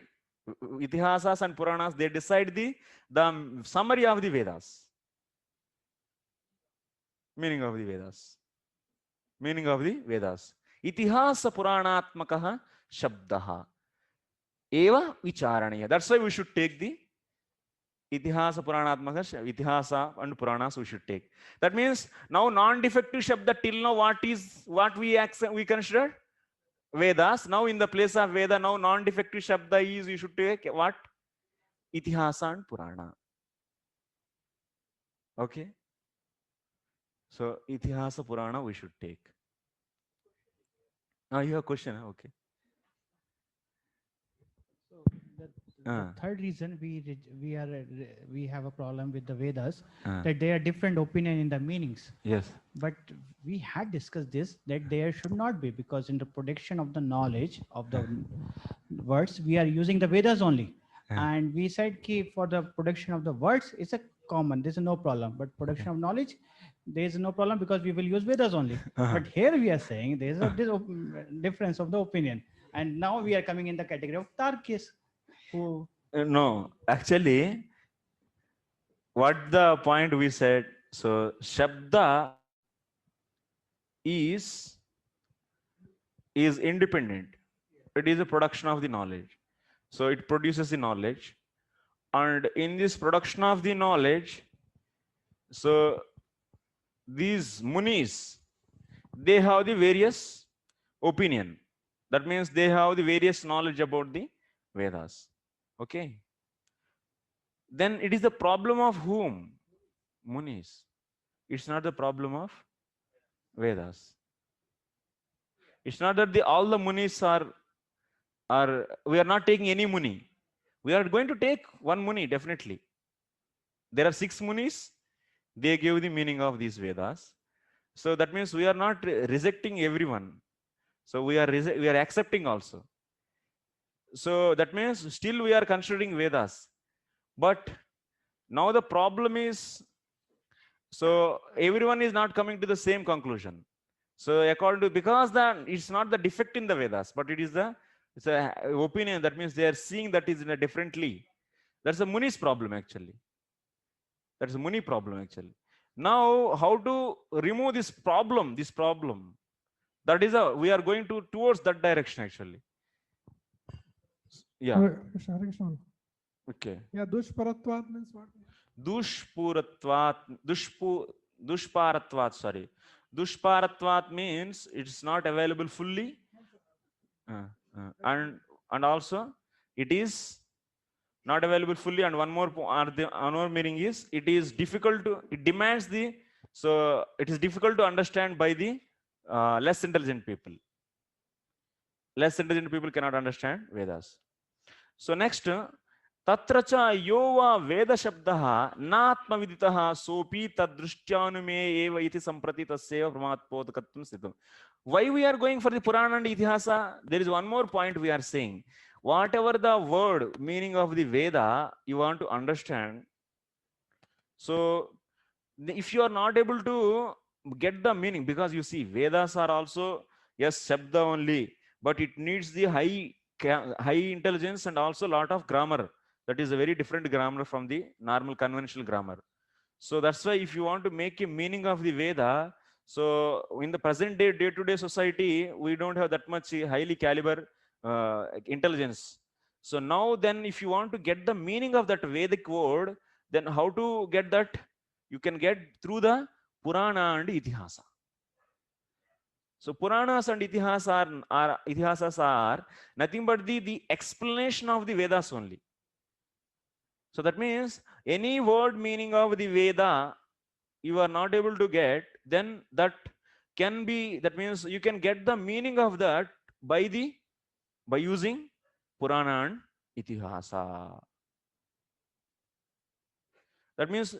Itihasas and Puranas, they decide the summary of the Vedas. Meaning of the Vedas. Meaning of the Vedas. Itihasa Puranatmakaha Shabdaha. Eva Vicharaniya. That's why we should take the Itihasa Puranatmaka, Itihasa and Puranas we should take. That means now non-defective Shabda till now what we consider? Vedas. Now in the place of Veda, now non-defective Shabda is we should take what? Itihasa and Purana. Okay. So Itihasa Purana we should take. You have a question? Okay. So The third reason we have a problem with the Vedas that there are different opinion in the meanings. Yes. But we had discussed this that there should not be, because in the production of the knowledge of the words we are using the Vedas only. And we said ki for the production of the words it's a common, there's no problem. But production of knowledge there is no problem because we will use Vedas only. But here we are saying there is a difference of the opinion. And now we are coming in the category of Tarkis. Who No, actually, what the point we said, so Shabda is independent. It is a production of the knowledge. So it produces the knowledge. And in this production of the knowledge, so these munis, they have the various opinion. That means they have the various knowledge about the Vedas. Okay. Then it is the problem of whom? Munis. It's not the problem of Vedas. It's not that all the munis are, we are not taking any muni. We are going to take one muni, definitely. There are 6 munis. They give the meaning of these Vedas. So that means we are not rejecting everyone. So we are accepting also. So that means still we are considering Vedas. But now the problem is, so everyone is not coming to the same conclusion. So according to, because it's not the defect in the Vedas, but it's a opinion. That means they are seeing that is in a differently. That's a Muni's problem actually. That's a Muni problem actually. Now how to remove this problem? That is we are going towards that direction actually. Yeah. Okay. Yeah, dushparatvat means what? Dushparatvat, sorry. Dushparatvat means it's not available fully. And also it is not available fully. And one more another meaning is it is difficult to, it demands the, so it is difficult to understand by the less intelligent people. Less intelligent people cannot understand Vedas. So next, Tatra cha yova Veda shabdaha natma viditaha sopi tadrushtyanume eva iti sampratitasya pramatpodakatvam siddham. Why we are going for the Purana and Itihasa? There is one more point we are saying. Whatever the word meaning of the Veda you want to understand, so if you are not able to get the meaning, because you see Vedas are also, yes, Shabda only, but it needs the high intelligence and also a lot of grammar. That is a very different grammar from the normal conventional grammar. So that's why if you want to make a meaning of the Veda, so in the present day-to-day society, we don't have that much highly caliber intelligence. So now then if you want to get the meaning of that Vedic word, then how to get that? You can get through the Purana and Itihasa. So Puranas and Itihasas are nothing but the explanation of the Vedas only. So that means any word meaning of the Veda you are not able to get, then that can be, that means you can get the meaning of that by using Purana and Itihasa. That means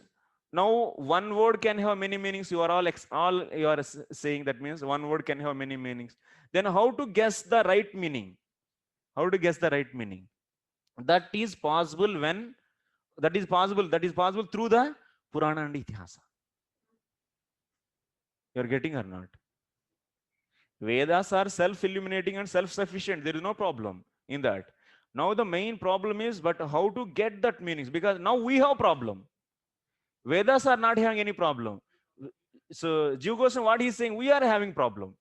now one word can have many meanings. You are all you are saying that means one word can have many meanings. Then how to guess the right meaning? How to guess the right meaning? That is possible when that is possible through the Purana and Itihasa. You are getting or not? Vedas are self-illuminating and self-sufficient. There is no problem in that. Now the main problem is, but how to get that meanings? Because now we have problem. Vedas are not having any problem. So Jiva Goswami, what he is saying, we are having problem.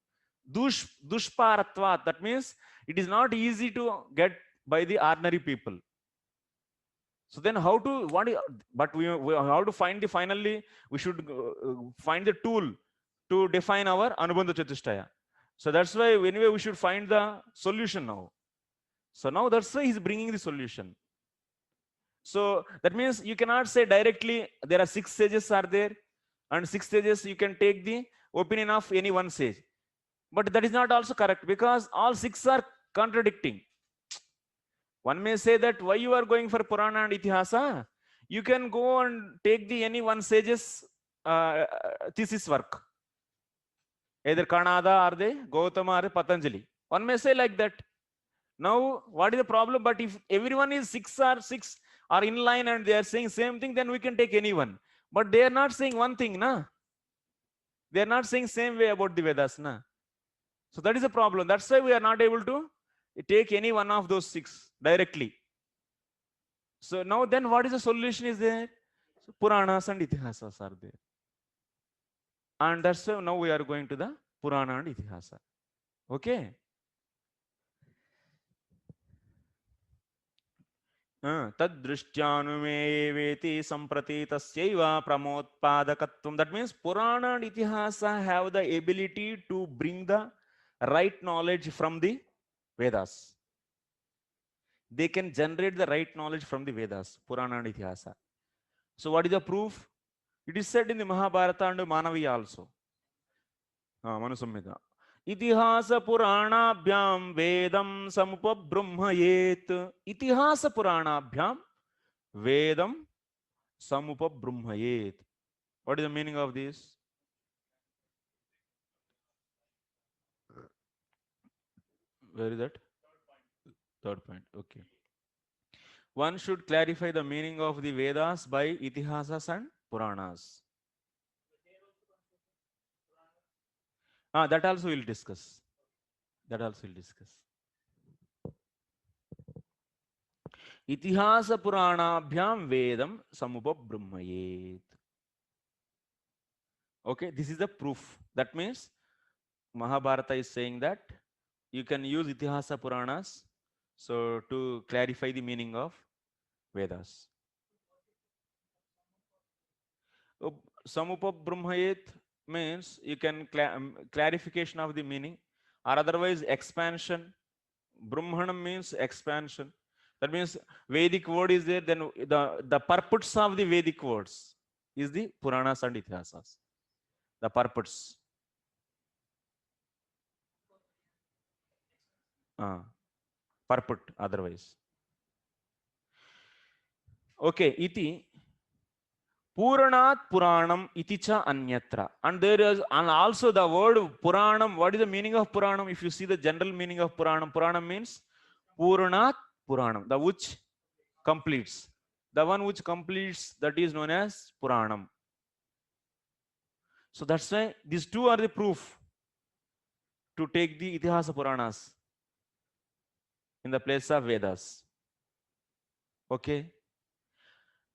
Dushparatvat, that means it is not easy to get by the ordinary people. So then how to, we how to find the, finally we should find the tool to define our Anubandha Chatushtaya. So that's why anyway we should find the solution now. So now that's why he's bringing the solution. So that means you cannot say directly there are 6 sages are there, and 6 sages you can take the opinion of any one sage. But that is not also correct, because all 6 are contradicting. One may say that why you are going for Purana and Itihasa? You can go and take the any one sage's thesis work. Either Kanada or the Gautama or Patanjali. One may say like that. Now, what is the problem? But if everyone is six or in line and they are saying same thing, then we can take anyone. But they are not saying one thing, na? They are not saying same way about the Vedas, na? So that is a problem. That's why we are not able to take any one of those 6 directly. So now then what is the solution is there? So Puranas and Itihasas are there. And that's why now we are going to the Purana and Itihasa. Okay. Tadrishtyanumeyevéti sampratitasya pramodpadakatvam. That means Purana and Itihasa have the ability to bring the right knowledge from the Vedas. They can generate the right knowledge from the Vedas, Purana and Itihasa. So what is the proof? It is said in the Mahabharata and Manavi also. Manusamhita. Itihasa Puranabhyam Vedam Samupabrummhayet. Itihasa Puranabhyam Vedam Samupabrummhayet. What is the meaning of this? Where is that? Third point. Okay. One should clarify the meaning of the Vedas by Itihasas and Puranas. That also we'll discuss. That also we'll discuss. Itihasa Puranabhyam Vedam Samupabrummhayet. Okay, this is the proof. That means Mahabharata is saying that you can use Itihasa Puranas so to clarify the meaning of Vedas. Samupabrummhayet means you can clarification of the meaning, or otherwise expansion. Brahmanam means expansion. That means Vedic word is there, then the purports of the Vedic words is the Puranas and Itihasas. The purports. Purport otherwise. Okay, iti Puranat Puranam iticha anyatra. And there is, and also the word Puranam. What is the meaning of Puranam? If you see the general meaning of Puranam, Puranam means Puranat Puranam, the which completes. The one which completes, that is known as Puranam. So that's why these two are the proof to take the Itihasa Puranas in the place of Vedas. Okay.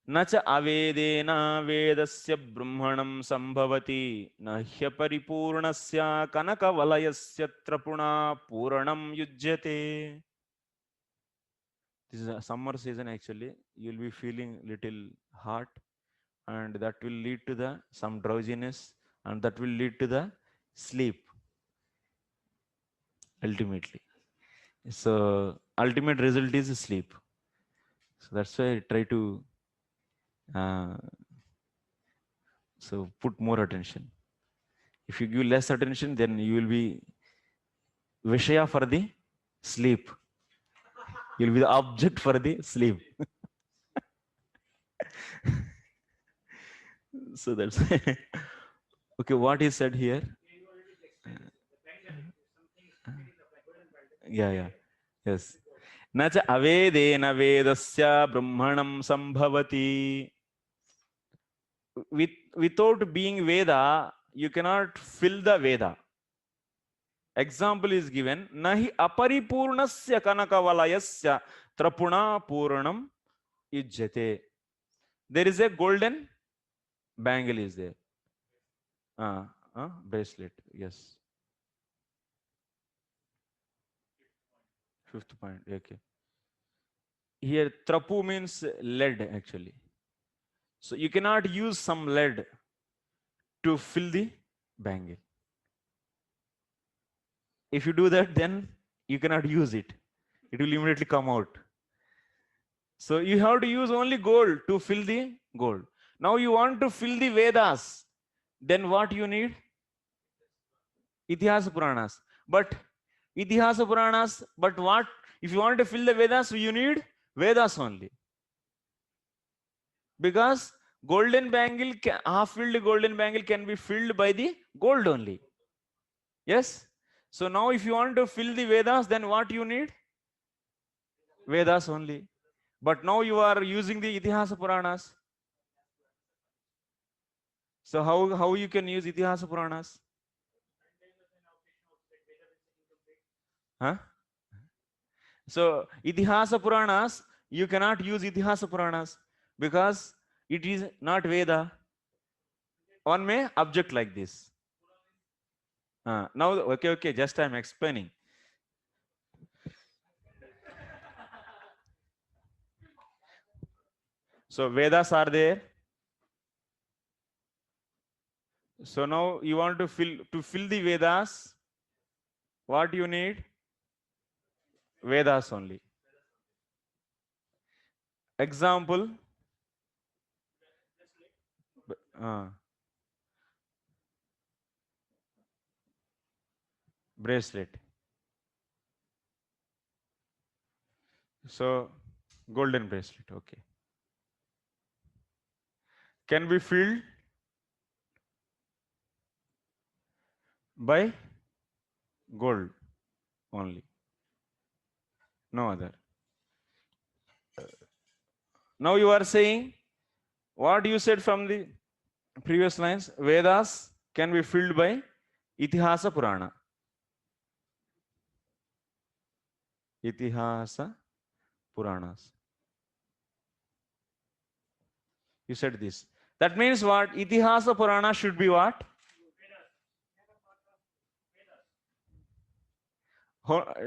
Nacha avedena vedasya brahmanam sambhavati nahya paripurnasya kanaka valayasya trapuna puranam yujyate. This is a summer season actually. You will be feeling little hot, and that will lead to some drowsiness, and that will lead to the sleep ultimately. So ultimate result is sleep. So that's why I try to so put more attention. If you give less attention, then you will be Vishaya for the sleep. You will be the object for the sleep. So that's okay. What is said here? Yeah. Yes. Nacha avedena vedasya brahmanam sambhavati. Without being Veda, you cannot fill the Veda. Example is given. Nahi aparipurnasya kanakavalayasya trapuna puranam yujyate. There is a golden bangle is there. Bracelet. Yes. Fifth point. Okay. Here trapu means lead actually. So you cannot use some lead to fill the bangle. If you do that, then you cannot use it. It will immediately come out. So you have to use only gold to fill the gold. Now you want to fill the Vedas. Then what you need? Itihasa Puranas. But Itihasa Puranas, but what? If you want to fill the Vedas, you need Vedas only. Because golden bangle, half-filled golden bangle can be filled by the gold only. Yes? So now if you want to fill the Vedas, then what you need? Vedas only. But now you are using the Itihasa Puranas. So how you can use Itihasa Puranas? Huh? So Itihasa Puranas, you cannot use Itihasa Puranas because it is not Veda. One may object like this. Now, okay, just I am explaining. So Vedas are there. So now you want to fill the Vedas. What you need? Vedas only. Example. Bracelet. So golden bracelet. Okay. Can be filled by gold only. No other. Now you are saying what you said from the previous lines. Vedas can be filled by Itihasa Purana. Itihasa Puranas. You said this. That means what? Itihasa Purana should be what?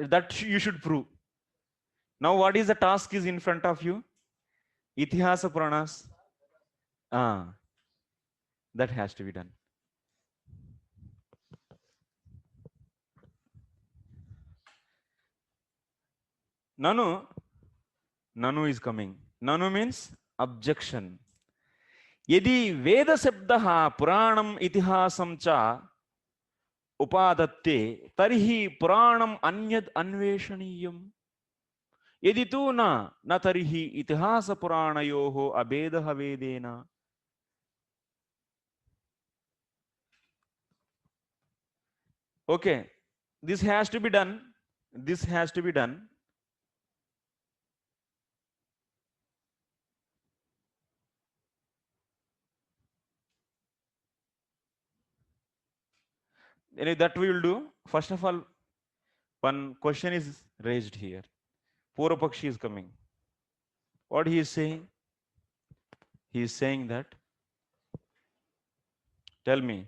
That you should prove. Now what is the task is in front of you? Itihasa Puranas. That has to be done. Nanu is coming. Nanu means objection. Yadi Veda Sabdaha Puranam Itihasam cha Upadatte Tarihi Puranam Anyad Anveshaniyam. Yadi tu na tarihi Itihasa Puranayoho Abedaha Vedena. Okay, this has to be done. This has to be done. That we will do. First of all, one question is raised here. Purapakshi is coming. What he is saying? He is saying that, tell me,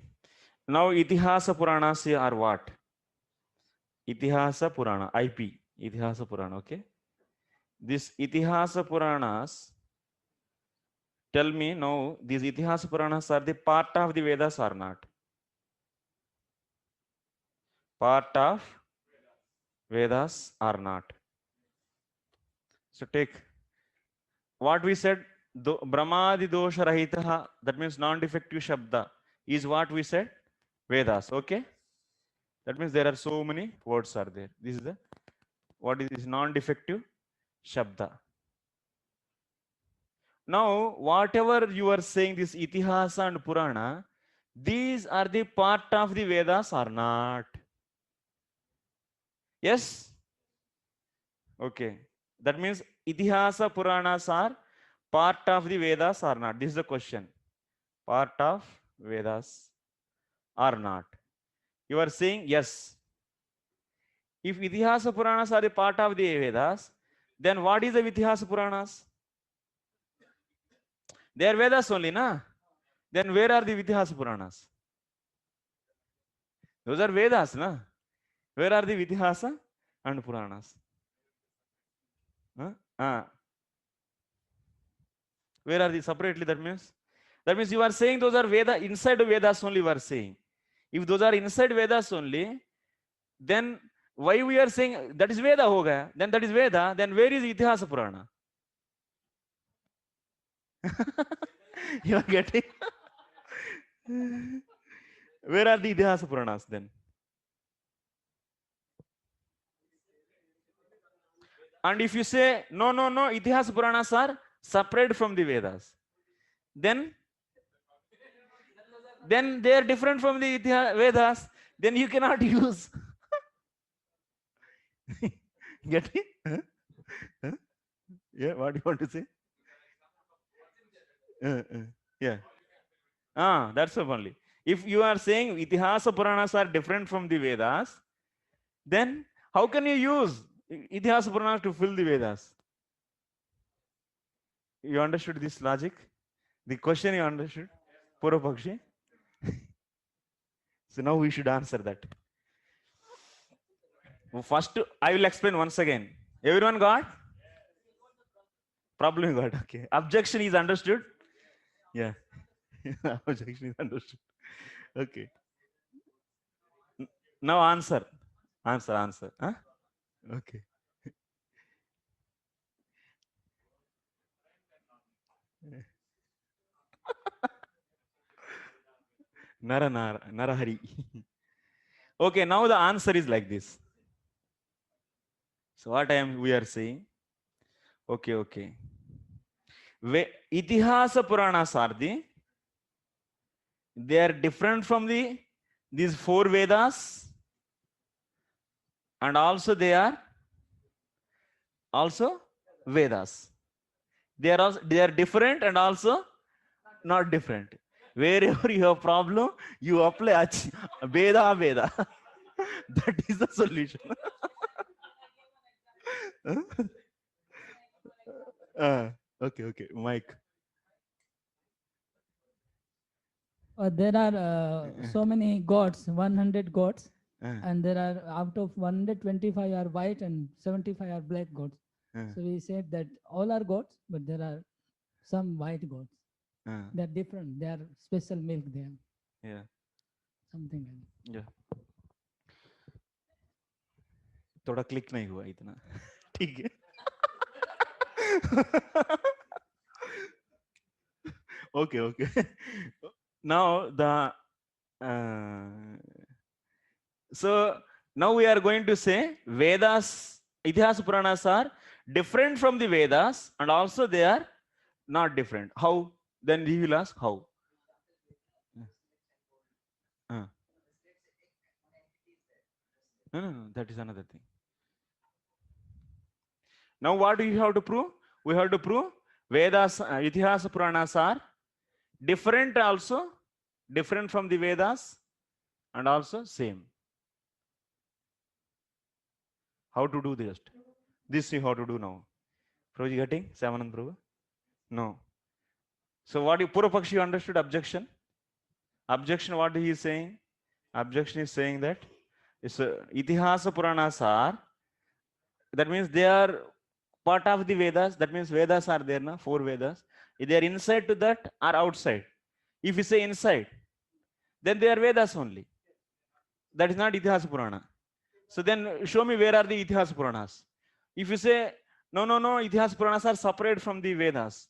now Itihasa Puranas are what? Itihasa Purana, IP, Itihasa Purana, okay? This Itihasa Puranas, tell me now, these Itihasa Puranas are the part of the Vedas or not? Part of Vedas or not? So take what we said, Brahmadi Dosha Rahitaha, that means non-defective Shabda, is what we said? Vedas, okay? That means there are so many words are there. This is the, what is this non-defective Shabda. Now, whatever you are saying, this Itihasa and Purana, these are the part of the Vedas or not? Yes? Okay. That means Itihasa Puranas are part of the Vedas or not? This is the question. Part of Vedas or not? You are saying yes. If Itihasa Puranas are a part of the Vedas, then what is the Itihasa Puranas? They are Vedas only, na? Then where are the Itihasa Puranas? Those are Vedas, na? Where are the Itihasa and Puranas? Where are the separately? That means you are saying those are Veda, inside Vedas only you are saying. If those are inside Vedas only, then why we are saying that is Veda hoga? Then that is Veda, then where is Itihasa Purana? You are getting? Where are the Itihasa Puranas then? And if you say, no, Itihas Puranas are separate from the Vedas, then they are different from the Vedas, then you cannot use. Get it? Huh? Huh? Yeah, what do you want to say? Yeah. That's the only. If you are saying Itihasa Puranas are different from the Vedas, then how can you use Itihasa Puranas to fill the Vedas? You understood this logic? The question you understood? Purvapakshi? So now we should answer that. First, I will explain once again. Everyone got? Problem you got? Okay. Objection is understood? Yeah. Objection is understood. Okay. Now answer. Answer. Huh? Okay. Narahari. Okay, now the answer is like this. So what we are saying? Okay. Itihasa Puranas are they are different from these 4 Vedas, and also they are also Vedas. They are different and also not different. Wherever you have problem, you apply Veda. That is the solution. Okay, Mike. There are so many gods, 100 gods, and there are out of 125 are white and 75 are black gods. So we said that all are gods, but there are some white gods. They are different. They are special milk there. Yeah. Something like that. Yeah. थोड़ा click नहीं हुआ इतना. ठीक है. Okay. Now so now we are going to say Vedas, Itihasa Puranas are different from the Vedas, and also they are not different. How? Then he will ask how. No, that is another thing. Now what do you have to prove? We have to prove Vedas, Itihasa Puranas are different also, different from the Vedas, and also same. How to do this? This you have to do now. Prabhu, getting? Samanand Prabhu? No. So what you Purvapakshi, you understood objection? Objection, what he is saying? Objection is saying that Itihasa Puranas are, that means they are part of the Vedas. That means Vedas are there, na? 4 Vedas. If they are inside to that or outside. If you say inside, then they are Vedas only. That is not Itihasa Purana. So then show me where are the Itihasa Puranas. If you say, no, Itihasa Puranas are separate from the Vedas,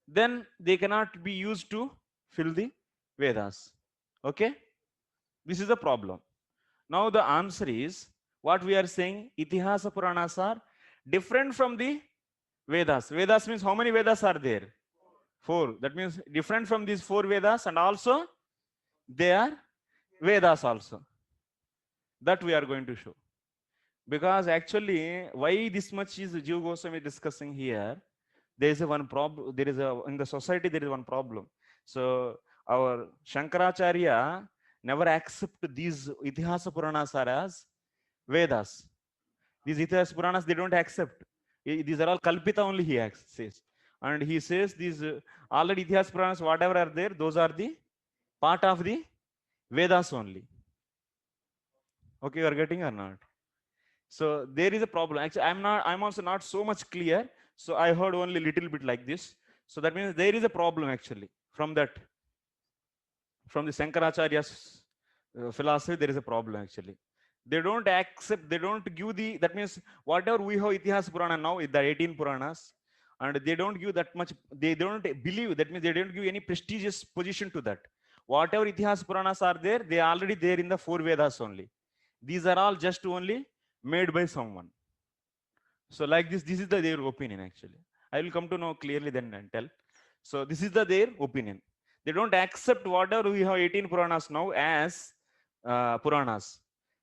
then they cannot be used to fill the Vedas. Okay? This is the problem. Now the answer is, what we are saying, Itihasa Puranas are different from the Vedas. Vedas means how many Vedas are there? 4. That means different from these 4 Vedas, and also they are Vedas also. That we are going to show. Because actually, why this much is Jiva Goswami discussing here? There is one problem. In the society there is one problem. So our Shankaracharya never accept these Itihasa Puranas as Vedas. These Itihasa Puranas they don't accept. These are all Kalpita only, he says. And he says these already Itihasa Puranas, whatever are there, those are the part of the Vedas only. Okay, you are getting or not? So there is a problem. Actually, I'm also not so much clear. So I heard only a little bit like this. So that means there is a problem actually from the Shankaracharya's philosophy. There is a problem actually. They don't accept, they don't give that means whatever we have Itihasa Purana now, the 18 Puranas, and they don't give that much, they don't believe, that means they don't give any prestigious position to that. Whatever Itihasa Puranas are there, they are already there in the 4 Vedas only. These are all just only made by someone. So like this is their opinion actually. I will come to know clearly then and tell. So this is their opinion. They don't accept whatever we have 18 Puranas now as Puranas.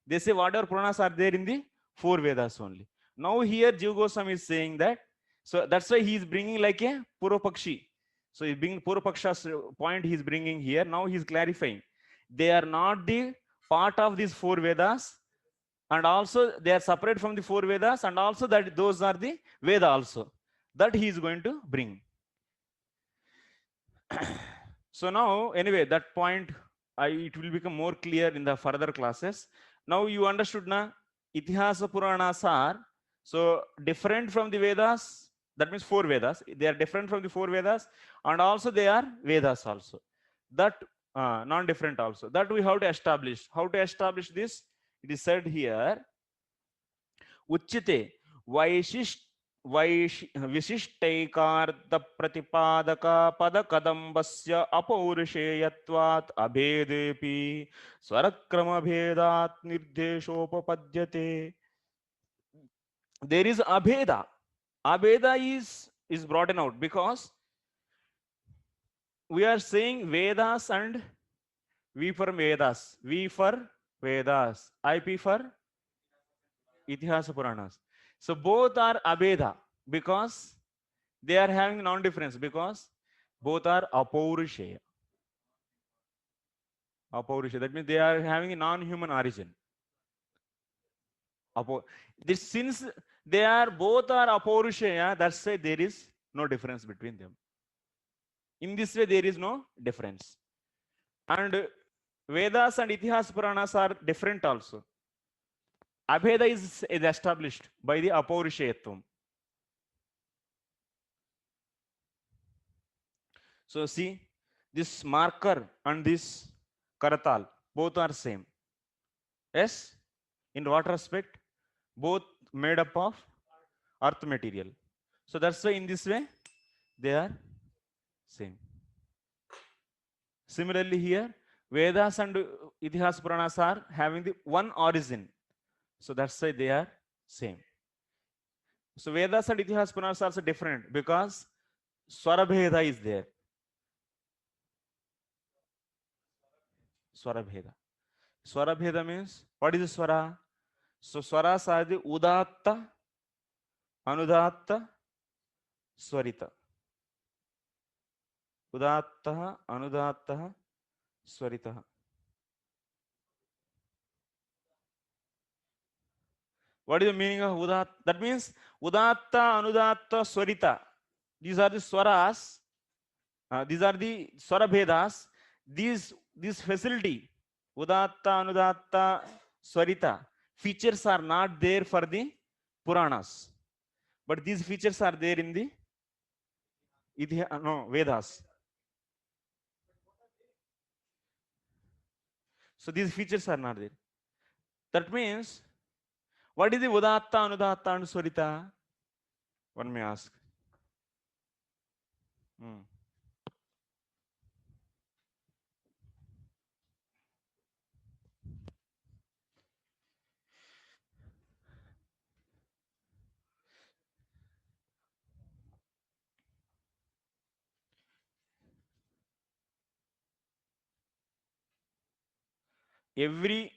They say whatever Puranas are there in the 4 Vedas only. Now here Jiva Goswami is saying that. So that's why he is bringing like a Purapakshi. So he's bringing Purapaksha's point he is bringing here. Now he is clarifying. They are not the part of these 4 Vedas, and also they are separate from the 4 Vedas, and also that those are the Veda also. That he is going to bring. So now, anyway, that point, it will become more clear in the further classes. Now you understood na, Itihasa Puranas are so different from the Vedas. That means 4 Vedas. They are different from the 4 Vedas, and also they are Vedas also. That non-different also. That we have to establish. How to establish this? It is said here. Uchite विशिष्टैकार्थ प्रतिपादक पद कदंबस्य अपौरुषेयत्वात् अभेदेपि स्वरक्रम भेदात् निर्देशोपपद्यते. There is abheda. Abheda is brought out because we are saying Vedas and V for Vedas, V for Vedas, IP for Itihasa Puranas. So both are abheda because they are having non-difference, because both are apaurushaya. Apaurushaya, that means they are having a non-human origin. Since they are both are apaurushaya, that's why there is no difference between them. In this way, there is no difference. And Vedas and Itihasa Puranas are different also. Abheda is established by the apaurushayatvam. So see, this marker and this karatal, both are same. Yes? In what respect? Both made up of earth material. So that's why in this way, they are same. Similarly here, Vedas and Itihasa Puranas are having the one origin. So that's why they are same. So Vedas and Itihasa Puranas are also different because Swarabheda is there. Swarabheda. Swarabheda means, what is Swara? So Swaras are the Udatta, Anudatta, Swarita. Udatta, Anudatta, Swarita. What is the meaning of Udatta? That means Udatta, Anudatta, Swarita. These are the Swaras. These are the Swarabhedas. This facility, Udatta, Anudatta, Swarita, features are not there for the Puranas. But these features are there in the Vedas. So these features are not there. That means, what is the Udatta, Anudatta, and Swarita? One may ask. Every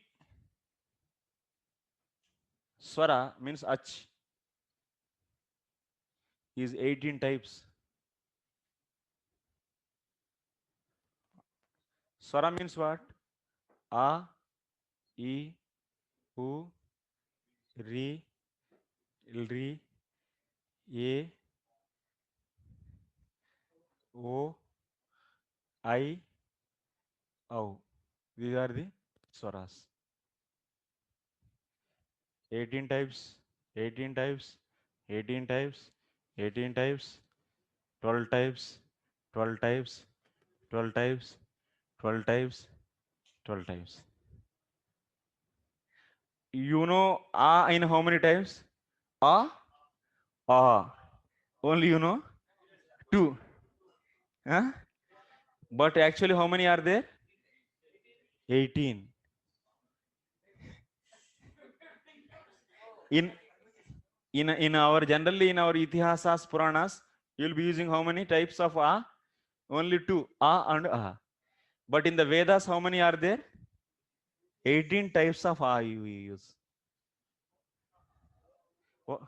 Swara means Ach is 18 types. Swara means what? A, E, U, Ri, Ilri, A, O, I, O. These are the Swaras. 18 types, 18 types, 18 types, 18 types, 12 types, 12 types, 12 types, 12 types, 12 types. You know A in how many types? A, only you know 2. Huh? But actually how many are there? 18. in our generally in our itihasas puranas, you will be using how many types of a? Only two, a and a. But in the Vedas, how many are there? 18 types of a you use. Oh.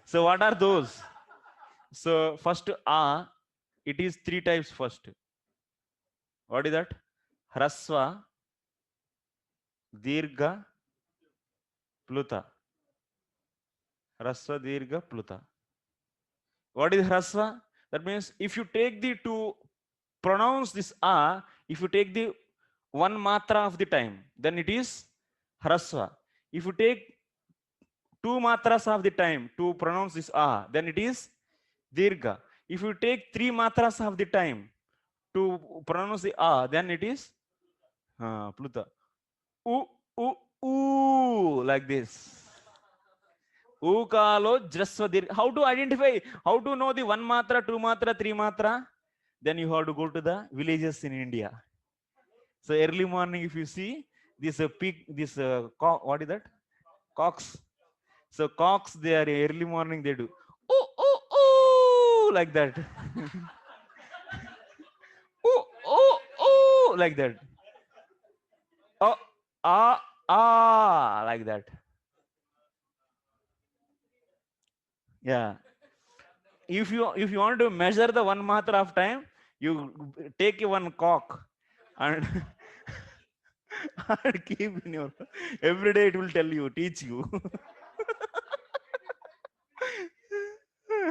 So what are those? So first a, it is three types first. What is that? Hrasva, Dirgha, Pluta. Hrasva, Dirgha, Pluta. What is Hrasva? That means if you take the to pronounce this a, if you take the one matra of the time, then it is Hrasva. If you take two matras of the time to pronounce this a, then it is Dirgha. If you take three matras of the time to pronounce the a, then it is Pluta. U, u, u, like this. Ukalo Jasva Dirgha. How to identify? How to know the one matra, two matra, three matra? Then you have to go to the villages in India. So early morning, if you see this pig, this cock, what is that? Cocks. So cocks, they are early morning, they do ooh, ooh, ooh, like that. Ooh, ooh, ooh, like that. Oh, like that. Yeah. If you want to measure the one matra of time, you take one cock and, and keep in your every day. It will tell you, teach you.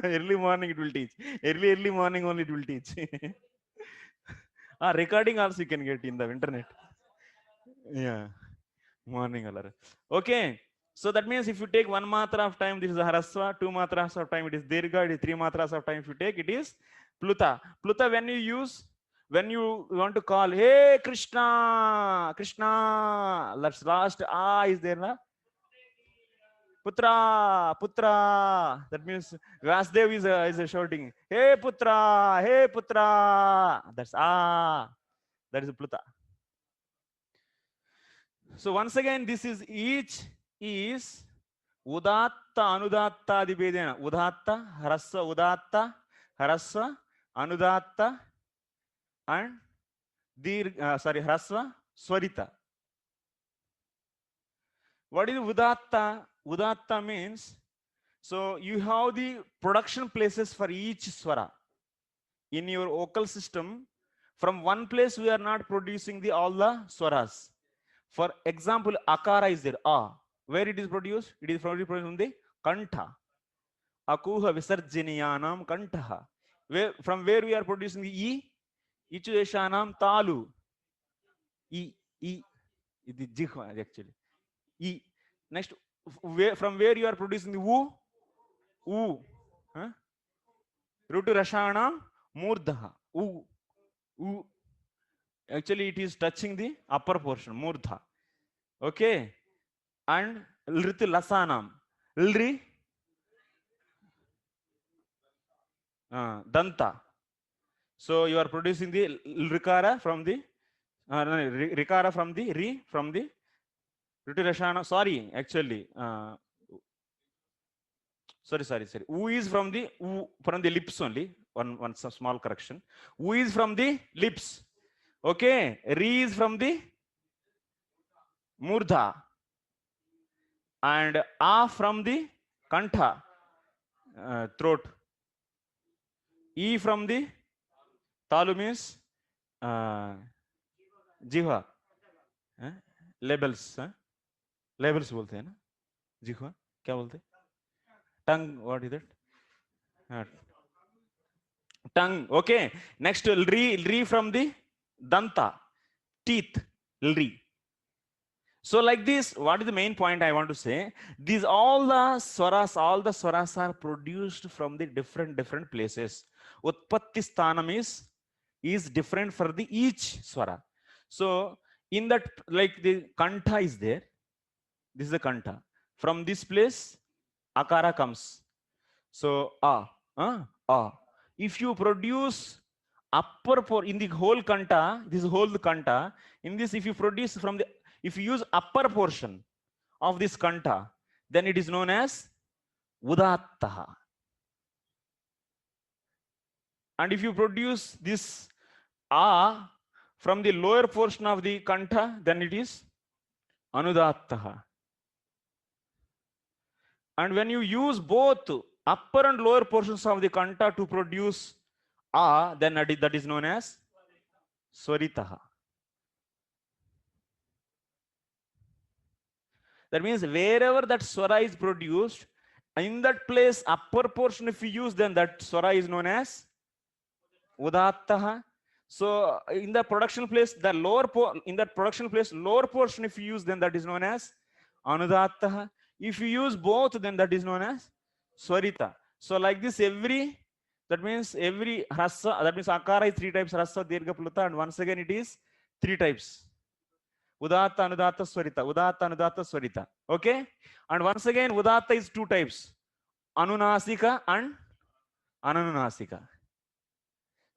Early morning it will teach. Early morning only it will teach. Recording also you can get in the internet. Yeah, morning alarm. Okay, so that means if you take one matra of time, this is a Haraswa. Two matras of time, it is Dirgha. It is three matras of time. If you take, it is Pluta. Pluta, when you use, when you want to call, hey Krishna, Krishna, that's last is there, na? Putra, Putra. That means Vasdev is shouting, hey Putra, hey Putra. That's that is Pluta. So once again, this is each is Udatta, Anudatta Adibedena. Udatta, Harasva, Udatta, Harasva, Anudatta, and Harasva, Swarita. What is Udatta? Udatta means, so you have the production places for each swara. In your vocal system, from one place we are not producing all the swaras. For example, akara is there, a. Where it is produced? It is produced in the kantha. Akuha visarjiniyanam kantaha. From where we are producing the e? Ichudeshanam talu. E. It is jihva actually. E. Next, from where you are producing the u? U. Rutu rashanam murdha. U. U. Actually, it is touching the upper portion, murdha. Okay. And Lritu Lasanam. Lri Danta. So you are producing the Rikara from the Rikara from the Ri from the Ritirashana. Sorry, actually. Sorry. U is from the lips only. One small correction. U is from the lips. Okay. Ri is from the Murdha. And A from the Kantha, throat. E from the Talu means Jiva. Labels. Labels बोलते हैं ना जिह्वा क्या बोलते हैं tongue what is it tongue okay next Lri from the Danta teeth Lri. So like this, what is the main point I want to say? These all the swaras are produced from the different places. Utpatti sthanam is different for the each swara. So in that, like the kantha is there. This is the kantha. From this place, akara comes. So if you produce upper in the whole kantha, this whole kantha, in this if you produce from the, if you use upper portion of this kanta, then it is known as udattaha. And if you produce this a from the lower portion of the kanta, then it is anudattaha. And when you use both upper and lower portions of the kanta to produce a, then that is known as swaritaha. That means wherever that swara is produced, in that place upper portion if you use, then that swara is known as udattaha. So in the production place, the lower lower portion if you use, then that is known as anudattaha. If you use both, then that is known as swarita. So like this, that means every hrasva, that means akara is 3 types, hrasva, dirgha, pluta, and once again it is 3 types. Udatta, anudatta, swarita. Udatta, anudatta, swarita. Okay? And once again, udatta is 2 types. Anunasika and ananunasika.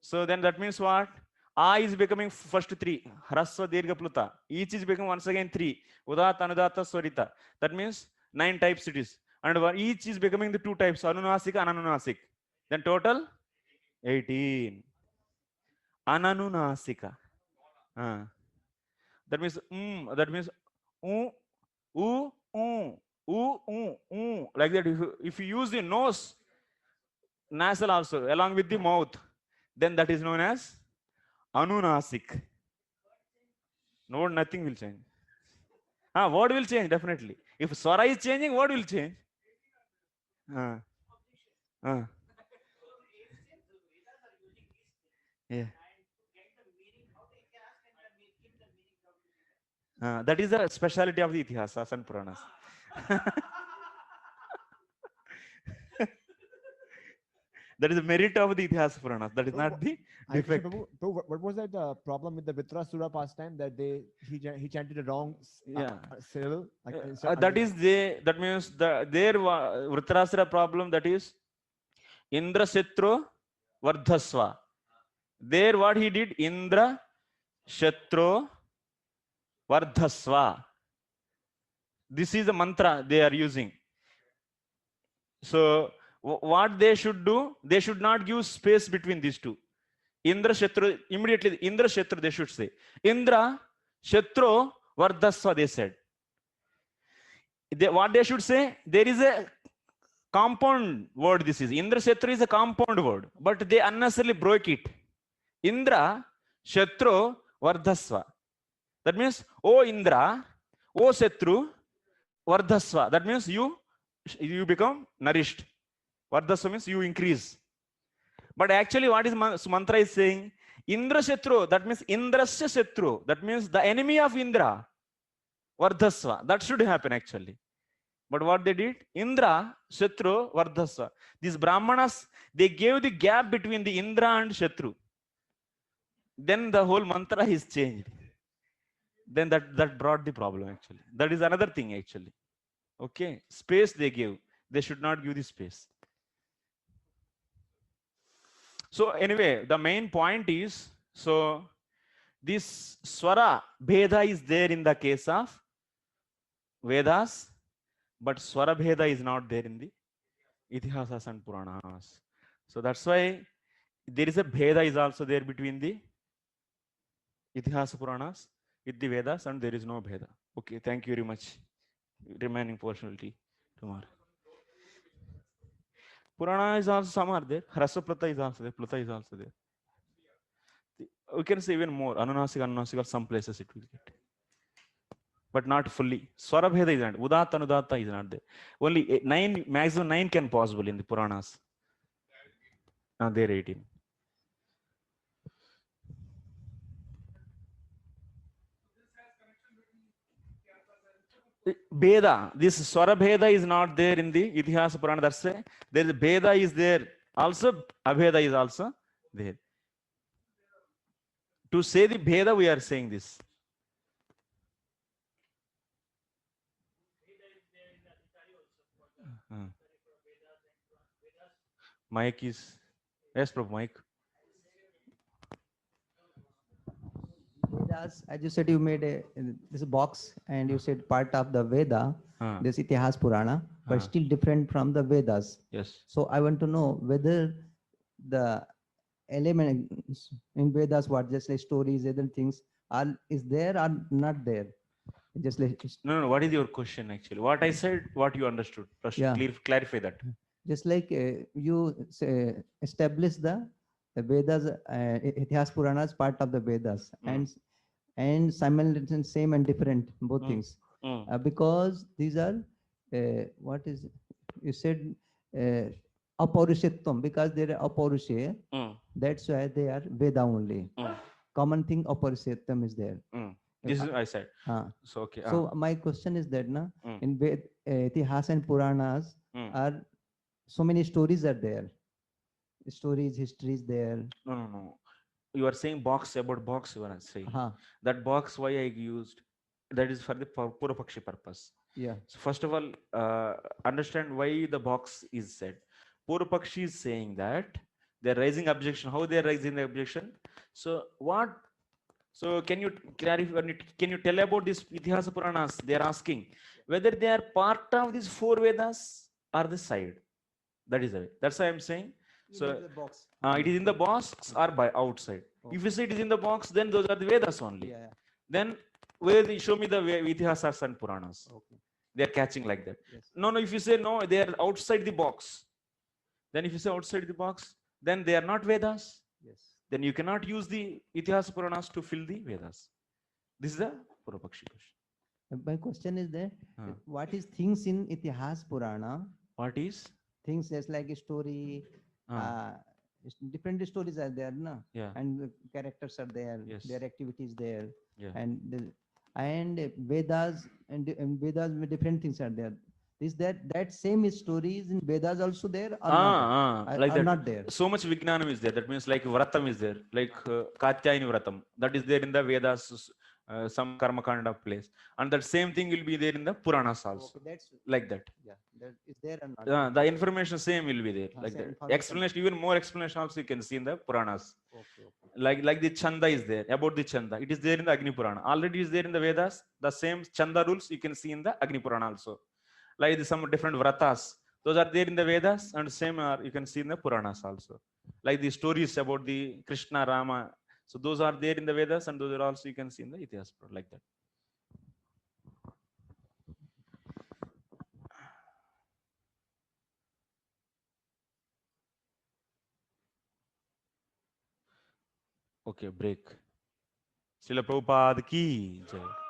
So then that means what? A is becoming first 3. Hrasva, dirgha, pluta. Each is becoming once again 3. Udatta, anudatta, swarita. That means 9 types it is. And each is becoming the 2 types. Anunasika and ananunasik. Then total 18. Ananunasika. That means like that. If you use the nose, nasal also along with the mouth, then that is known as anunasik. No, nothing will change. Word will change definitely. If swara is changing, word will change. Yeah. That is the speciality of the Itihasas and Puranas. That is the merit of the Itihasa Puranas. That is not the defect. What was that problem with the Vitrasura pastime, that he chanted the wrong syllable? That means their Vritrasura problem, that is Indra Shatru Vardhasva. There what he did, Indra Shatru Vardhasva. This is the mantra they are using. So what they should do, they should not give space between these two. Indra Shatru, immediately Indra Shatru they should say. Indra Shatru Vardhasva they said. What they should say, there is a compound word this is. Indra Shatru is a compound word, but they unnecessarily broke it. Indra Shatru Vardhasva. That means, O Indra, O Shatru Vardhasva. That means you become nourished. Vardhasva means you increase. But actually what is mantra is saying? Indra Shatru, that means Indrasya Shatru. That means the enemy of Indra. Vardhasva. That should happen actually. But what they did? Indra Shatru Vardhasva. These Brahmanas, they gave the gap between the Indra and Shatru. Then the whole mantra is changed. Then that brought the problem actually. That is another thing actually. Okay, space they give. They should not give the space. So anyway, the main point is, so this swara bheda is there in the case of Vedas, but swara bheda is not there in the Itihasas and Puranas. So that's why there is a bheda is also there between the Itihasa Puranas with the Vedas, and there is no bheda. Okay, thank you very much. Remaining portion will be tomorrow. Purana is also, some are there. Hrasva Plata is also there. Pluta is also there. We can say even more. Anunasika, or some places it will get. But not fully. Swara bheda is not. Udatta, anudatta is not there. Only 9, maximum 9 can possible in the Puranas. There 18. Bheda, this swara bheda is not there in the Itihasa Purana. That's why there is bheda is there. Also, abheda is also there. To say the bheda, we are saying this. Mic is, yes, Prabhu, mic. Vedas, as you said, you made this box and you said part of the Veda, this Itihas Purana, but still different from the Vedas. Yes. So I want to know whether the elements in Vedas, what just like stories, other things, is there or not there? Just like No. What is your question actually? What I said, what you understood? First, Yeah. clarify that. Just like you say, establish the Vedas, Itihas Puranas part of the Vedas, and simultaneously same and different both things, because these are what is you said Apaurushetvam, because they are Apaurushe, that's why they are Veda only. Common thing Apaurushetvam is there. This is I said. So okay. So my question is that in Itihas and Puranas are so many stories are there. Stories, histories there. No. You are saying box about box. You are saying that box. Why I used that is for the Purapakshi purpose. Yeah. So first of all, understand why the box is said. Purapakshi is saying that they're raising objection. How they are raising the objection? So what? So can you clarify? Can you tell about this Itihasa Puranas? They are asking whether they are part of these 4 Vedas or the side. That is the way. That's why I'm saying. So it is in the box or by outside. If you say it is in the box, then those are the Vedas only. Yeah. Then where they show me the Itihasas and Puranas. Okay. They are catching like that. Yes. No. If you say no, they are outside the box. Then if you say outside the box, then they are not Vedas. Yes. Then you cannot use the Itihasa Puranas to fill the Vedas. This is the Purapakshi question. My question is that what is things in Itihas Purana? What is? Things just like a story, different stories are there, no? Yeah. And the characters are there, Yes. their activities there, Yeah. and Vedas and Vedas different things are there. Is that same stories in Vedas also there or not? Like are that. not there? So much Vijnanam is there. That means like Vratam is there, like Katyayani Vratam. That is there in the Vedas, some Karma Kanda place. And that same thing will be there in the Puranas also. Okay, that's like that. Yeah, that is there or not? The information same will be there. Like same that. information. Explanation, even more explanation also you can see in the Puranas. Okay. Like the Chanda is there, about the Chanda. It is there in the Agni Purana. Already is there in the Vedas. The same Chanda rules you can see in the Agni Purana also. Like some different vratas. Those are there in the Vedas and same are you can see in the Puranas also. Like the stories about the Krishna, Rama. So those are there in the Vedas and those are also you can see in the Itihas like that. Okay, break. Srila Prabhupada ki jai.